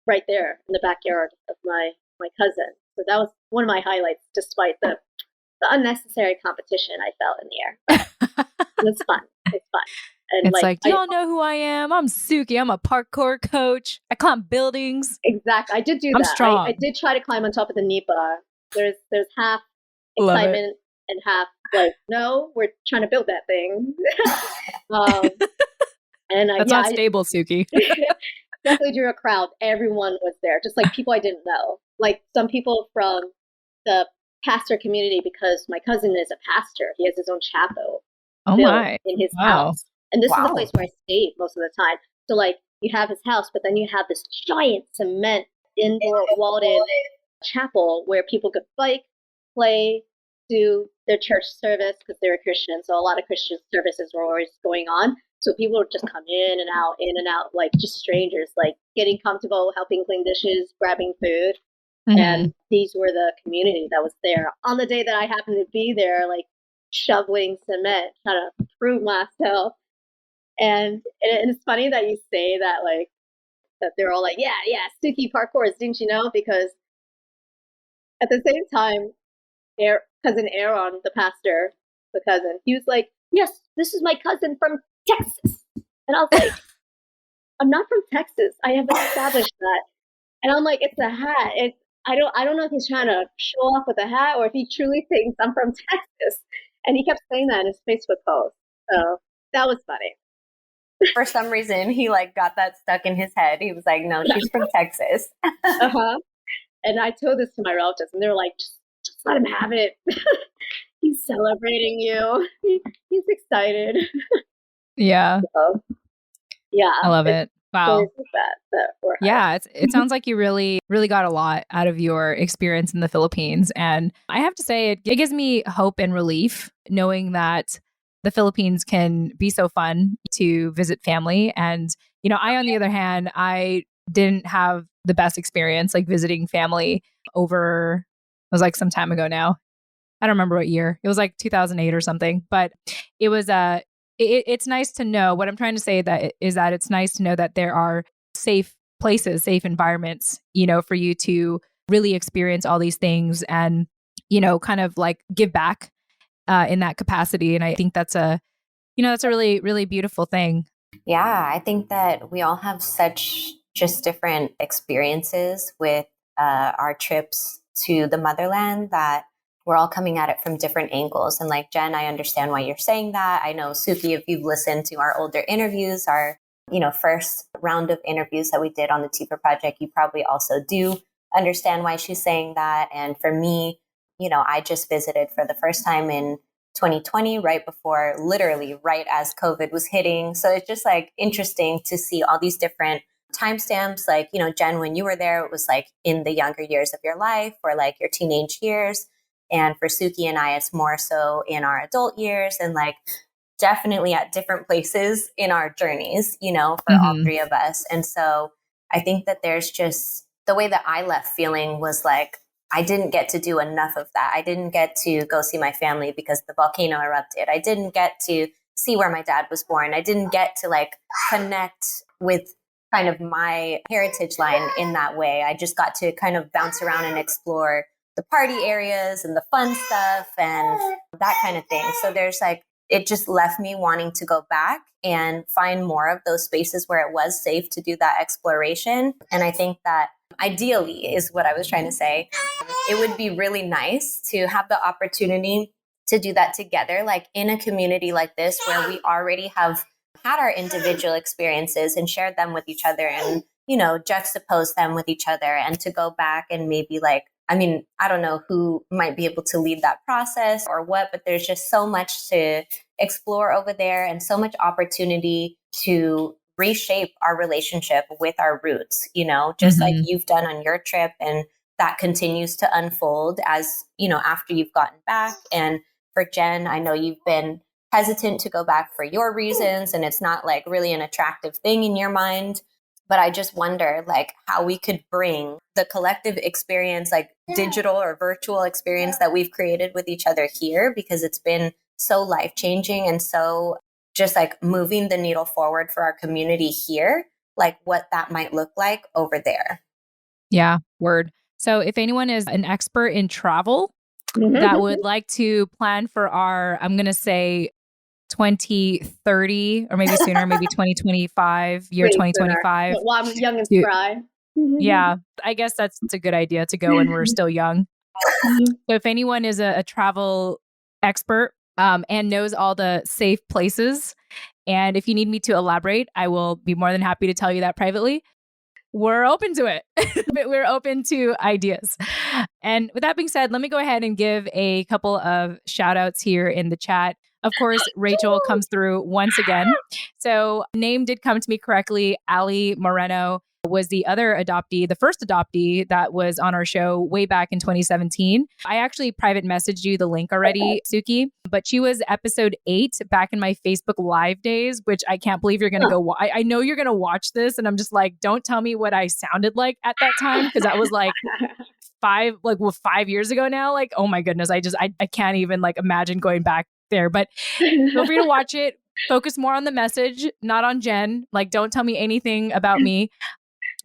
right there in the backyard of my cousin. So that was one of my highlights, despite the unnecessary competition I felt in the air. It's fun. It's fun. And it's like, do y'all know who I am? I'm Tsuki. I'm a parkour coach. I climb buildings. Exactly. I did do that. I'm strong. I did try to climb on top of the Nipa. There's half excitement and half like, no, we're trying to build that thing. And that's not stable, Tsuki. Definitely drew a crowd. Everyone was there, just like people I didn't know. Like some people from the pastor community, because my cousin is a pastor. He has his own chapel in his house. And this is the place where I stayed most of the time. So like you have his house, but then you have this giant cement indoor walled-in chapel where people could bike, play, do their church service, because they're a Christian. So a lot of Christian services were always going on. So people would just come in and out, like just strangers, like getting comfortable, helping clean dishes, grabbing food. Mm-hmm. And these were the community that was there. On the day that I happened to be there, like shoveling cement, trying to prove myself. And it's funny that you say that, like, that they're all like, yeah, Tsuki parkours, didn't you know? Because at the same time, cousin Aaron, the pastor, the cousin, he was like, yes, this is my cousin from Texas. And I was like, I'm not from Texas. I have established that. And I'm like, it's a hat. I don't know if he's trying to show off with a hat or if he truly thinks I'm from Texas. And he kept saying that in his Facebook post. So that was funny. For some reason, he like got that stuck in his head. He was like, no, she's from Texas. And I told this to my relatives, and they were like, just let him have it. He's celebrating you. He's excited. Yeah. So, yeah. I love it. Wow. Yeah. It sounds like you really, really got a lot out of your experience in the Philippines. And I have to say, it gives me hope and relief knowing that the Philippines can be so fun to visit family. And, you know, I, on the other hand, I didn't have the best experience like visiting family over, it was like some time ago now. I don't remember what year. It was like 2008 or something, but it was it's nice to know. What I'm trying to say is that it's nice to know that there are safe places, safe environments, you know, for you to really experience all these things and, you know, kind of like give back in that capacity. And I think that's a really, really beautiful thing. Yeah, I think that we all have such just different experiences with our trips to the motherland that we're all coming at it from different angles. And like, Jen, I understand why you're saying that. I know, Tsuki, if you've listened to our older interviews, our, you know, first round of interviews that we did on the TFAW project, you probably also do understand why she's saying that. And for me, you know, I just visited for the first time in 2020, right before, literally right as COVID was hitting. So it's just like interesting to see all these different timestamps. Like, you know, Jen, when you were there, it was like in the younger years of your life or like your teenage years. And for Tsuki and I, it's more so in our adult years and like definitely at different places in our journeys, you know, for all three of us. And so I think that there's just the way that I left feeling was like, I didn't get to do enough of that. I didn't get to go see my family because the volcano erupted. I didn't get to see where my dad was born. I didn't get to like connect with kind of my heritage line in that way. I just got to kind of bounce around and explore the party areas and the fun stuff and that kind of thing. So there's like, it just left me wanting to go back and find more of those spaces where it was safe to do that exploration. And I think that ideally is what I was trying to say. It would be really nice to have the opportunity to do that together, like in a community like this, where we already have had our individual experiences and shared them with each other and, you know, juxtapose them with each other, and to go back and maybe like, I mean, I don't know who might be able to lead that process or what, but there's just so much to explore over there and so much opportunity to reshape our relationship with our roots, you know, just like you've done on your trip. And that continues to unfold as, you know, after you've gotten back. And for Jen, I know you've been hesitant to go back for your reasons, and it's not like really an attractive thing in your mind. But I just wonder like how we could bring the collective experience, like digital or virtual experience that we've created with each other here, because it's been so life-changing and so just like moving the needle forward for our community here, like what that might look like over there. Yeah, word. So if anyone is an expert in travel that would like to plan for our, I'm going to say 2030 or maybe sooner, maybe 2025, year 2025. Well, I'm young and spry. Yeah, I guess that's a good idea to go when we're still young. So if anyone is a travel expert and knows all the safe places, and if you need me to elaborate, I will be more than happy to tell you that privately. We're open to it. We're open to ideas. And with that being said, let me go ahead and give a couple of shout outs here in the chat. Of course, Rachel comes through once again. So name did come to me correctly. Allie Moreno was the other adoptee, the first adoptee that was on our show way back in 2017. I actually private messaged you the link already, Tsuki, but she was episode 8 back in my Facebook Live days, which I can't believe you're going to go. I know you're going to watch this, and I'm just like, don't tell me what I sounded like at that time, because that was like 5 years ago now. Like, oh my goodness, I can't even like imagine going back there. But feel free to watch it. Focus more on the message, not on Jen. Like, don't tell me anything about me.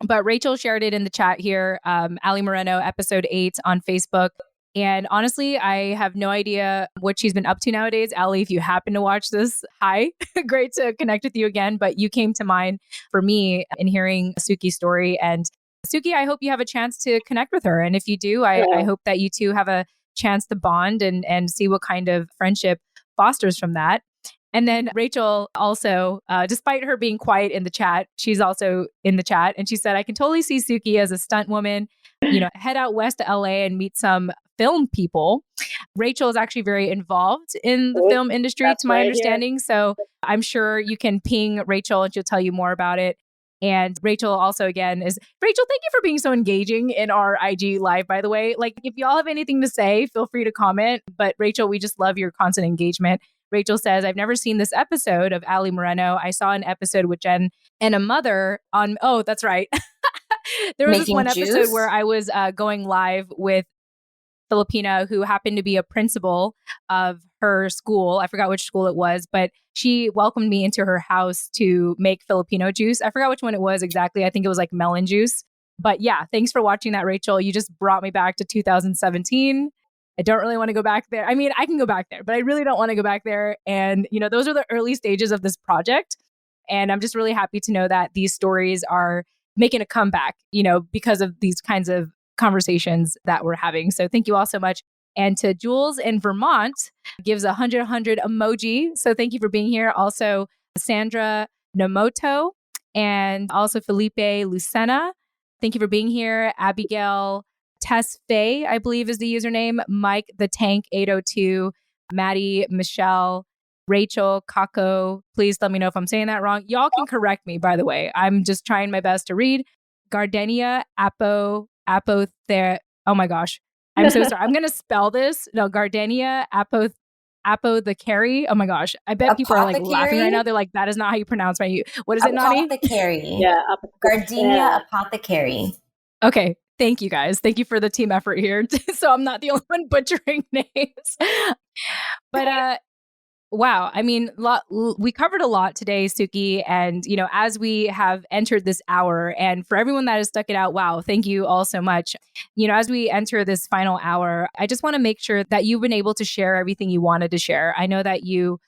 But Rachel shared it in the chat here, Allie Moreno, episode 8 on Facebook. And honestly, I have no idea what she's been up to nowadays. Allie, if you happen to watch this, hi. Great to connect with you again. But you came to mind for me in hearing Tsuki's story. And Tsuki, I hope you have a chance to connect with her. And if you do, I hope that you two have a chance to bond and see what kind of friendship fosters from that. And then Rachel also, despite her being quiet in the chat, she's also in the chat. And she said, I can totally see Tsuki as a stunt woman, you know, head out west to LA and meet some film people. Rachel is actually very involved in the film industry, to my understanding. So I'm sure you can ping Rachel and she'll tell you more about it. And Rachel also, again, Rachel, thank you for being so engaging in our IG live, by the way. Like, if y'all have anything to say, feel free to comment. But Rachel, we just love your constant engagement. Rachel says, I've never seen this episode of Allie Moreno. I saw an episode with Jen and a mother on, oh, that's right. There was this one episode where I was going live with Filipino, who happened to be a principal of her school. I forgot which school it was, but she welcomed me into her house to make Filipino juice. I forgot which one it was exactly. I think it was like melon juice. But yeah, thanks for watching that, Rachel. You just brought me back to 2017. I don't really want to go back there. I mean, I can go back there, but I really don't want to go back there. And, you know, those are the early stages of this project. And I'm just really happy to know that these stories are making a comeback, you know, because of these kinds of conversations that we're having. So thank you all so much. And to Jules in Vermont gives a 100 emoji. So thank you for being here. Also, Sandra Nomoto and also Felipe Lucena. Thank you for being here. Abigail Tess Faye, I believe is the username. Mike the Tank 802, Maddie, Michelle, Rachel, Kako. Please let me know if I'm saying that wrong. Y'all can correct me, by the way. I'm just trying my best to read. Gardenia Apo there. Oh my gosh. I'm so sorry. I'm going to spell this. No, Gardenia Apo the Carry. Oh my gosh. I bet people are like laughing right now. They're like, that is not how you pronounce my, what is it, Nani? Apothecary. Yeah. Gardenia Apothecary. Okay. Thank you guys. Thank you for the team effort here. So I'm not the only one butchering names. But wow. I mean, we covered a lot today, Tsuki. And, you know, as we have entered this hour, and for everyone that has stuck it out, wow, thank you all so much. You know, as we enter this final hour, I just want to make sure that you've been able to share everything you wanted to share. I know that you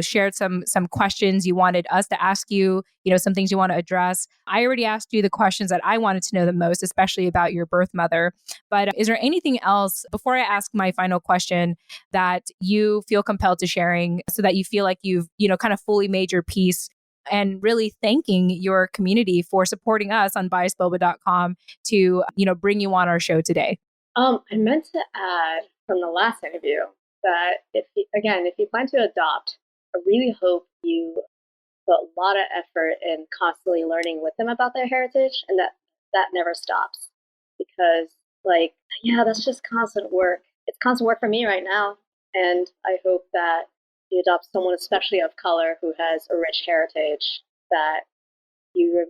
shared some questions you wanted us to ask you, some things you want to address. I already asked you the questions that I wanted to know the most, especially about your birth mother. But is there anything else before I ask my final question that you feel compelled to sharing so that you feel like you've, kind of fully made your peace and really thanking your community for supporting us on biasboba.com to, bring you on our show today? I meant to add from the last interview that if you plan to adopt, I really hope you put a lot of effort in constantly learning with them about their heritage, and that never stops. Because that's just constant work. It's constant work for me right now. And I hope that you adopt someone, especially of color, who has a rich heritage, that you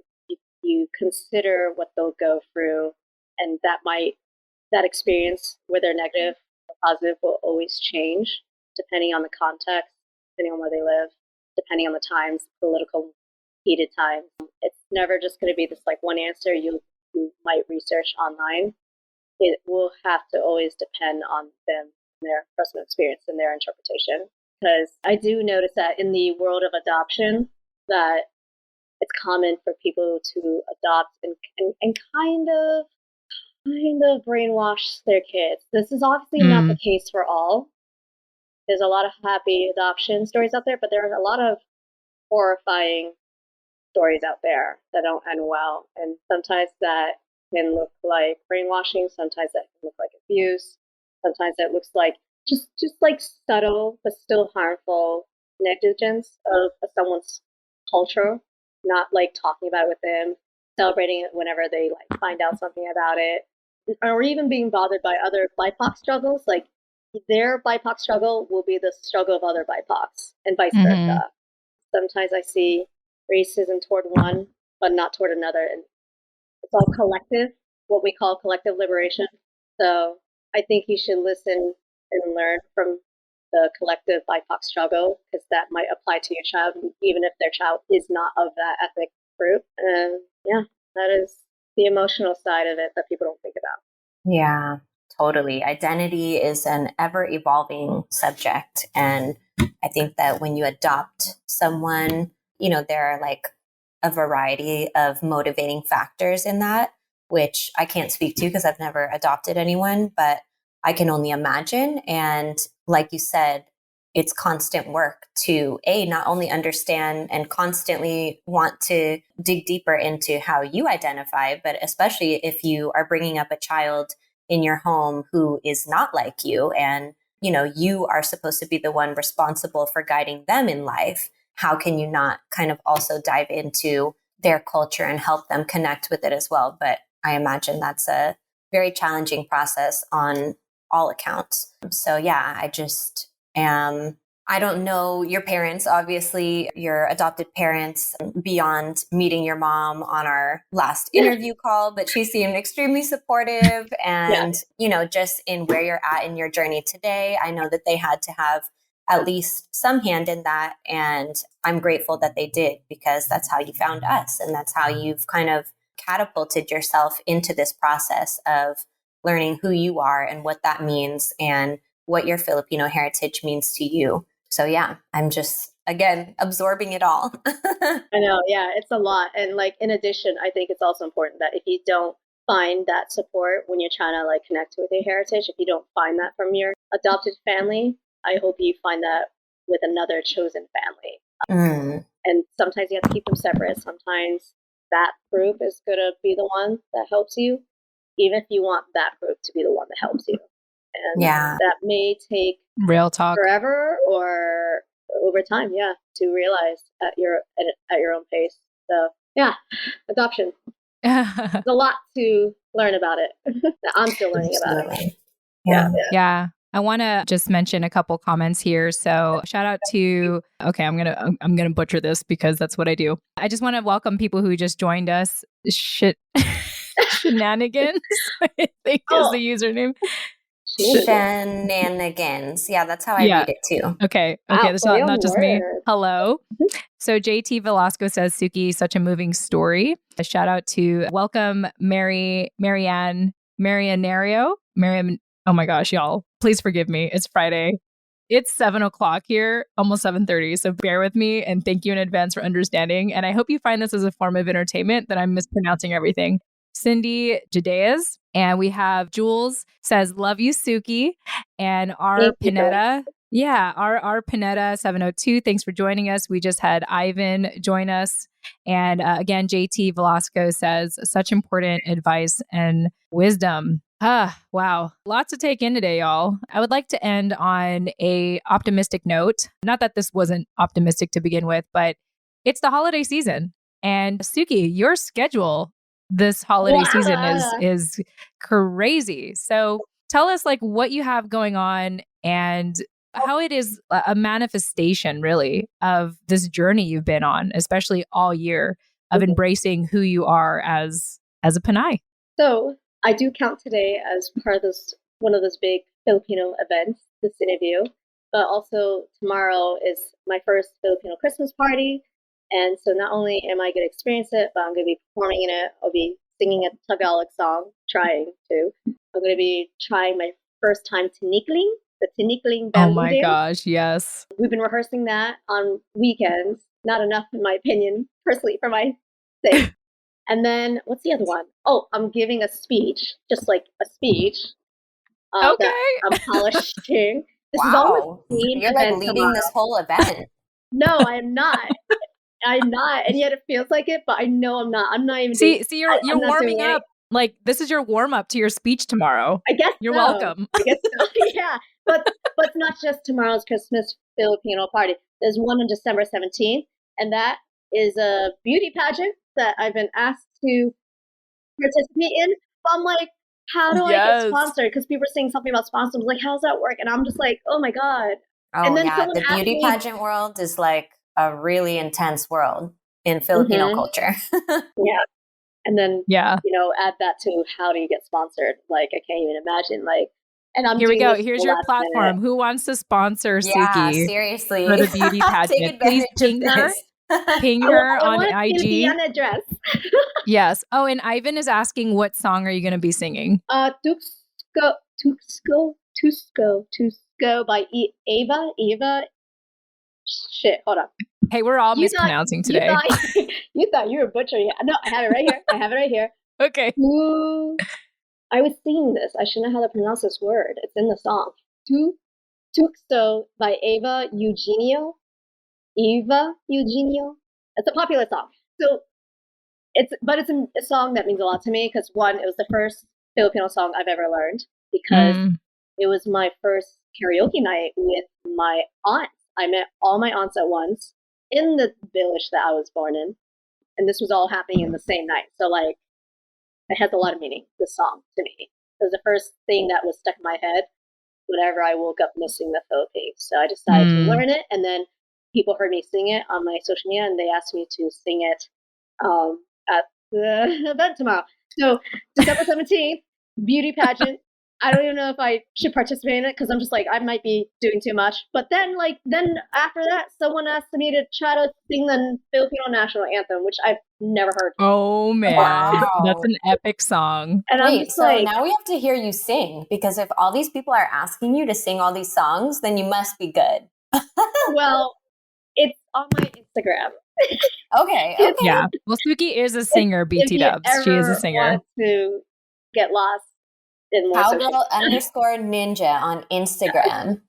consider what they'll go through, and that experience, whether negative or positive, will always change depending on the context, depending on where they live, depending on the times, political heated times. It's never just going to be this one answer you might research online. It will have to always depend on them, their personal experience and their interpretation. Because I do notice that in the world of adoption, that it's common for people to adopt and kind of brainwash their kids. This is obviously not the case for all. There's a lot of happy adoption stories out there, but there are a lot of horrifying stories out there that don't end well. And sometimes that can look like brainwashing, sometimes that can look like abuse, sometimes that looks like just subtle but still harmful negligence of someone's culture, not talking about it with them, celebrating it whenever they find out something about it, or even being bothered by other BIPOC struggles. Their BIPOC struggle will be the struggle of other BIPOCs, and vice versa. Sometimes I see racism toward one, but not toward another, and it's all collective, what we call collective liberation. So I think you should listen and learn from the collective BIPOC struggle, because that might apply to your child, even if their child is not of that ethnic group. And that is the emotional side of it that people don't think about. Yeah, totally. Identity is an ever evolving subject. And I think that when you adopt someone, there are a variety of motivating factors in that, which I can't speak to because I've never adopted anyone, but I can only imagine. And like you said, it's constant work to not only understand and constantly want to dig deeper into how you identify, but especially if you are bringing up a child in your home who is not like you, and you are supposed to be the one responsible for guiding them in life. How can you not kind of also dive into their culture and help them connect with it as well? But I imagine that's a very challenging process on all accounts. So I just I don't know your parents, obviously your adopted parents, beyond meeting your mom on our last interview call, but she seemed extremely supportive and, just in where you're at in your journey today. I know that they had to have at least some hand in that. And I'm grateful that they did, because that's how you found us. And that's how you've kind of catapulted yourself into this process of learning who you are and what that means and what your Filipino heritage means to you. So I'm just, again, absorbing it all. I know. Yeah, it's a lot. And in addition, I think it's also important that if you don't find that support when you're trying to connect with your heritage, if you don't find that from your adopted family, I hope you find that with another chosen family. And sometimes you have to keep them separate. Sometimes that group is going to be the one that helps you, even if you want that group to be the one that helps you. And that may take real talk forever or over time, to realize at your own pace. So adoption. There's a lot to learn about it. I'm still learning about it. Yeah. I want to just mention a couple comments here. So shout out to, okay, I'm going to butcher this because that's what I do. I just want to welcome people who just joined us. Shenanigans, I think is the username. Shenanigans. Yeah, that's how I read it too. Okay. That's not just me. Hello. So JT Velasco says, Tsuki, such a moving story. A shout out to welcome Marianne. Oh my gosh, y'all. Please forgive me. It's Friday. It's 7:00 here, almost 7:30. So bear with me and thank you in advance for understanding. And I hope you find this as a form of entertainment that I'm mispronouncing everything. Cindy Jadeas, and we have Jules says, love you, Tsuki. And our Panetta. Yeah, our Panetta 702. Thanks for joining us. We just had Ivan join us. And again, JT Velasco says, such important advice and wisdom. Wow. Lots to take in today, y'all. I would like to end on a optimistic note. Not that this wasn't optimistic to begin with, but it's the holiday season. And Tsuki, your schedule this holiday season is crazy. So tell us like what you have going on and how it is a manifestation really of this journey you've been on, especially all year of embracing who you are as a Panay. So I do count today as part of one of those big Filipino events, this interview, but also tomorrow is my first Filipino Christmas party. And so not only am I going to experience it, but I'm going to be performing in it. I'll be singing a Tagalog song, trying to. I'm going to be trying my first time tinikling, the tinikling bamboo dance. Oh my gosh, yes. We've been rehearsing that on weekends. Not enough, in my opinion, personally, for my sake. And then, what's the other one? Oh, I'm giving a speech, just like a speech. Okay. That I'm polishing. This is all You're like leading tomorrow. This whole event. No, I am not. I'm not, and yet it feels like it, but I know I'm not. I'm not even. See, you're warming up. Like this is your warm up to your speech tomorrow. I guess you're welcome. I guess so. Yeah, but it's not just tomorrow's Christmas Filipino party. There's one on December 17th, and that is a beauty pageant that I've been asked to participate in. But I'm like, how do I get sponsored? Because people are saying something about sponsors. I'm like, how does that work? And I'm just like, oh my god. Oh and then yeah, the beauty pageant world is like a really intense world in Filipino culture. Yeah. And then, add that to how do you get sponsored? Like, I can't even imagine. Like, and I'm here we go. Here's your platform. Who wants to sponsor Tsuki? Yeah, seriously. For the beauty pageant. Please ping her. Ping her on IG. Address. Yes. Oh, and Ivan is asking, what song are you going to be singing? Tusko by Eva. Shit, hold on. Hey, we're all mispronouncing today. You thought you were butchering it. No, I have it right here. Okay. Ooh, I was singing this. I should know how to pronounce this word. It's in the song. Tuxto by Eva Eugenio. It's a popular song. So it's a song that means a lot to me because one, it was the first Filipino song I've ever learned because it was my first karaoke night with my aunt. I met all my aunts at once in the village that I was born in. And this was all happening in the same night. So, like, it has a lot of meaning, this song, to me. It was the first thing that was stuck in my head whenever I woke up missing the Philippines. So I decided to learn it. And then people heard me sing it on my social media, and they asked me to sing it at the event tomorrow. So, December 17th, beauty pageant. I don't even know if I should participate in it because I'm just like, I might be doing too much. But then after that, someone asked me to try to sing the Filipino national anthem, which I've never heard. Oh, man. Wow. That's an epic song. And wait, so now we have to hear you sing because if all these people are asking you to sing all these songs, then you must be good. Well, it's on my Instagram. Okay. Yeah. Well, Tsuki is a singer, BT Dubs. She is a singer. Want to get lost. Cowgirl_ninja on Instagram.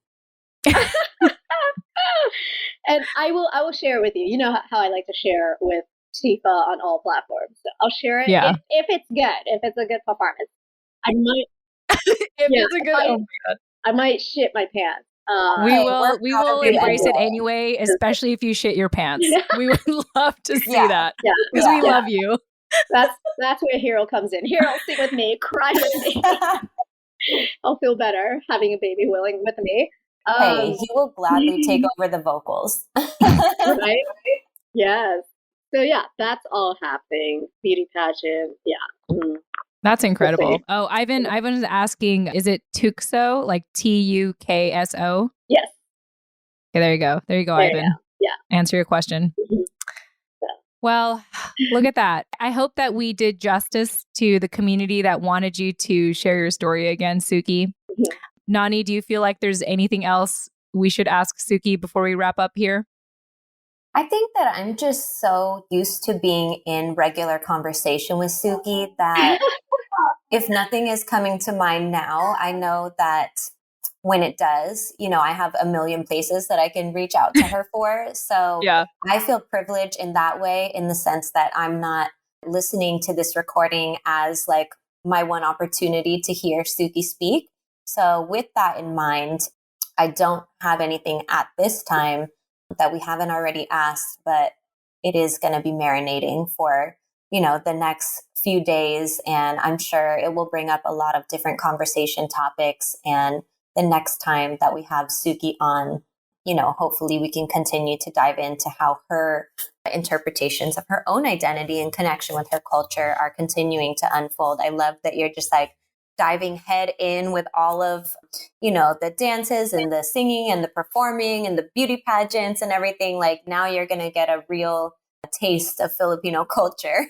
And I will share it with you. You know how I like to share with Tifa on all platforms. So I'll share it if it's good, if it's a good performance. I might it's a good oh my god. I might shit my pants. We will embrace it anyway, especially if you shit your pants. We would love to see that because we love you. That's where Hero comes in. Hero, sing with me, cry with me. I'll feel better having a baby willing with me. Hey, he will gladly take over the vocals. Right? Yes. So yeah, that's all happening. Beauty pageant. Yeah. That's incredible. Oh, Ivan is asking, is it Tukso, like Tukso? Yes. Okay, there you go, Ivan. Yeah. Answer your question. Well, look at that. I hope that we did justice to the community that wanted you to share your story again, Tsuki. Nani, do you feel like there's anything else we should ask Tsuki before we wrap up here? I think that I'm just so used to being in regular conversation with Tsuki that if nothing is coming to mind now, I know that when it does, I have a million places that I can reach out to her for. So yeah. I feel privileged in that way, in the sense that I'm not listening to this recording as like my one opportunity to hear Tsuki speak. So with that in mind, I don't have anything at this time that we haven't already asked, but it is going to be marinating for, the next few days. And I'm sure it will bring up a lot of different conversation topics. And the next time that we have Tsuki on, hopefully we can continue to dive into how her interpretations of her own identity and connection with her culture are continuing to unfold. I love that you're just like diving head in with all of, the dances and the singing and the performing and the beauty pageants and everything. Like now you're going to get a real taste of Filipino culture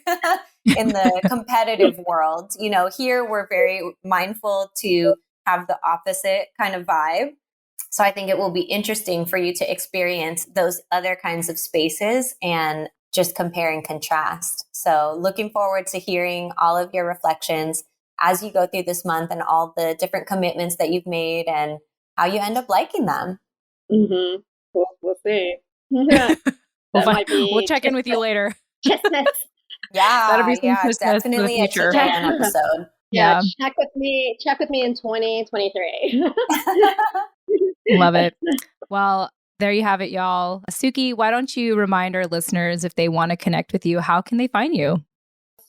in the competitive world. Here we're very mindful to have the opposite kind of vibe. So I think it will be interesting for you to experience those other kinds of spaces and just compare and contrast. So looking forward to hearing all of your reflections as you go through this month and all the different commitments that you've made and how you end up liking them. Mm-hmm. We'll see. We'll check in with you later. Tsismis. Yeah, that'll be definitely a TFAW episode. Yeah, check with me in 2023. Love it. Well, there you have it, y'all. Tsuki, why don't you remind our listeners, if they want to connect with you, how can they find you?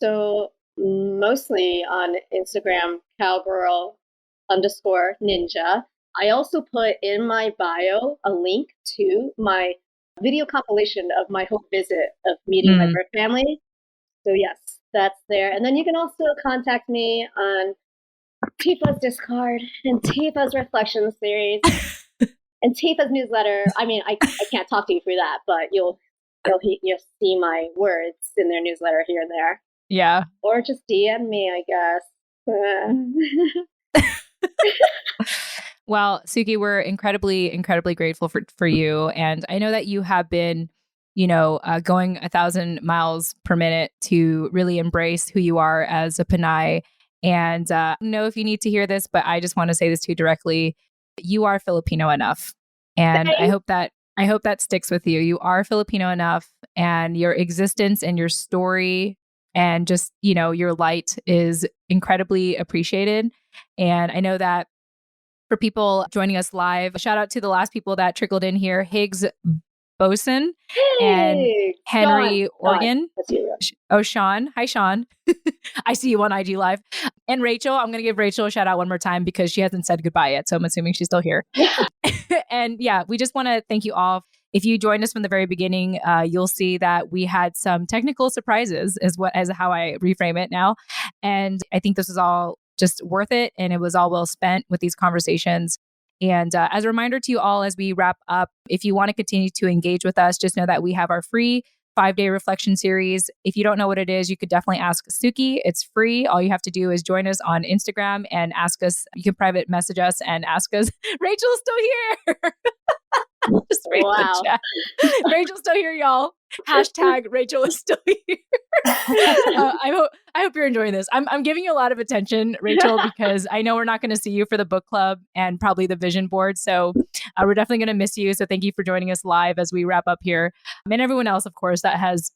So mostly on Instagram, cowgirl_ninja. I also put in my bio a link to my video compilation of my whole visit of meeting my birth family. So yes, that's there. And then you can also contact me on TFAW's Discord and TFAW's Reflection series and TFAW's newsletter. I mean, I can't talk to you through that, but you'll see my words in their newsletter here and there. Yeah. Or just DM me, I guess. Well, Tsuki, we're incredibly, incredibly grateful for you. And I know that you have been, going 1,000 miles per minute to really embrace who you are as a Pinay. And I don't know if you need to hear this, but I just want to say this to you directly. You are Filipino enough. And I hope that sticks with you. You are Filipino enough, and your existence and your story and just, your light is incredibly appreciated. And I know that for people joining us live, shout out to the last people that trickled in here, Higgs Boson and Henry Organ. Oh, Sean. Hi, Sean. I see you on IG Live. And Rachel, I'm going to give Rachel a shout out one more time because she hasn't said goodbye yet. So I'm assuming she's still here. And yeah, we just want to thank you all. If you joined us from the very beginning, you'll see that we had some technical surprises as how I reframe it now. And I think this was all just worth it. And it was all well spent with these conversations. And as a reminder to you all, as we wrap up, if you want to continue to engage with us, just know that we have our free 5-day reflection series. If you don't know what it is, you could definitely ask Tsuki. It's free. All you have to do is join us on Instagram and ask us. You can private message us and ask us, Rachel's still here. Just read the chat. Rachel's still here, y'all. Hashtag Rachel is still here. I hope you're enjoying this. I'm giving you a lot of attention, Rachel, because I know we're not going to see you for the book club and probably the vision board. So we're definitely going to miss you. So thank you for joining us live as we wrap up here. And everyone else, of course, that has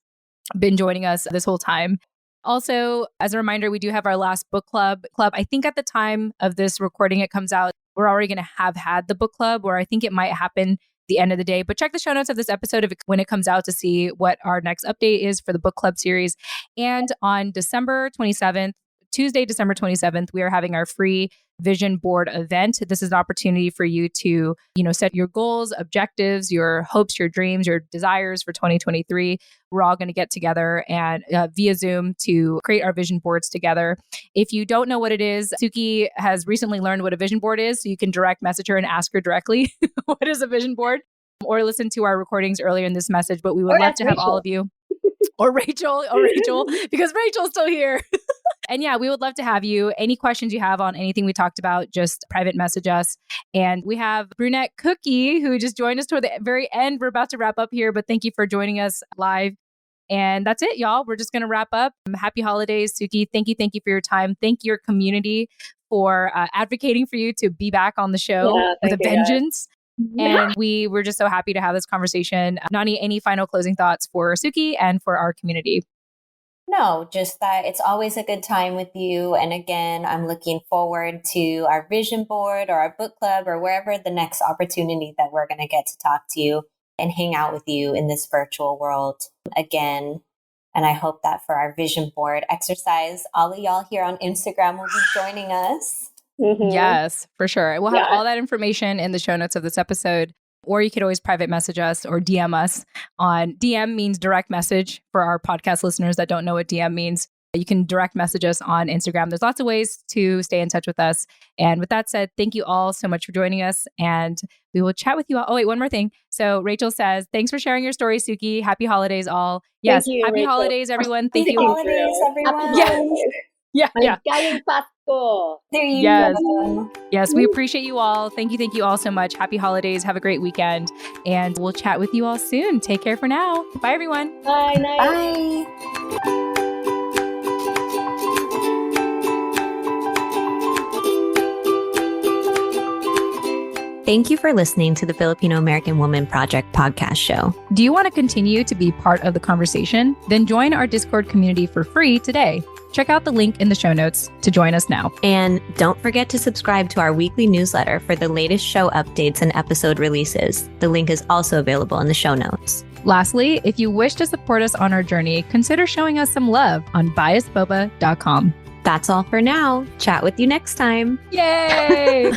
been joining us this whole time. Also, as a reminder, we do have our last book club. I think at the time of this recording, it comes out, we're already going to have had the book club, or I think it might happen the end of the day. But check the show notes of this episode when it comes out to see what our next update is for the book club series. And on Tuesday, December 27th, we are having our free vision board event. This is an opportunity for you to, set your goals, objectives, your hopes, your dreams, your desires for 2023. We're all going to get together and via Zoom to create our vision boards together. If you don't know what it is, Tsuki has recently learned what a vision board is, so you can direct message her and ask her directly, what is a vision board? Or listen to our recordings earlier in this message, but we would love to have all of you. Or Rachel, because Rachel's still here. And yeah, we would love to have you. Any questions you have on anything we talked about, just private message us. And we have Brunette Cookie, who just joined us toward the very end. We're about to wrap up here, but thank you for joining us live. And that's it, y'all. We're just going to wrap up. Happy holidays, Tsuki. Thank you for your time. Thank your community for advocating for you to be back on the show with a vengeance. And we were just so happy to have this conversation. Nani, any final closing thoughts for Tsuki and for our community? No, just that it's always a good time with you. And again, I'm looking forward to our vision board or our book club or wherever the next opportunity that we're going to get to talk to you and hang out with you in this virtual world again. And I hope that for our vision board exercise, all of y'all here on Instagram will be joining us. Mm-hmm. Yes, for sure. We'll have all that information in the show notes of this episode. Or you could always private message us or DM us on DM means direct message for our podcast listeners that don't know what DM means. You can direct message us on Instagram. There's lots of ways to stay in touch with us. And with that said, thank you all so much for joining us. And we will chat with you all. Oh, wait, one more thing. So Rachel says, thanks for sharing your story, Tsuki. Happy holidays, all. Yes, you, happy Rachel. Holidays, everyone. Thank you. Happy holidays, everyone. Yeah. There you go. Yes, we appreciate you all. Thank you all so much. Happy holidays. Have a great weekend. And we'll chat with you all soon. Take care for now. Bye, everyone. Bye. Bye. Thank you for listening to the Filipino American Woman Project podcast show. Do you want to continue to be part of the conversation? Then join our Discord community for free today. Check out the link in the show notes to join us now. And don't forget to subscribe to our weekly newsletter for the latest show updates and episode releases. The link is also available in the show notes. Lastly, if you wish to support us on our journey, consider showing us some love on biasboba.com. That's all for now. Chat with you next time. Yay!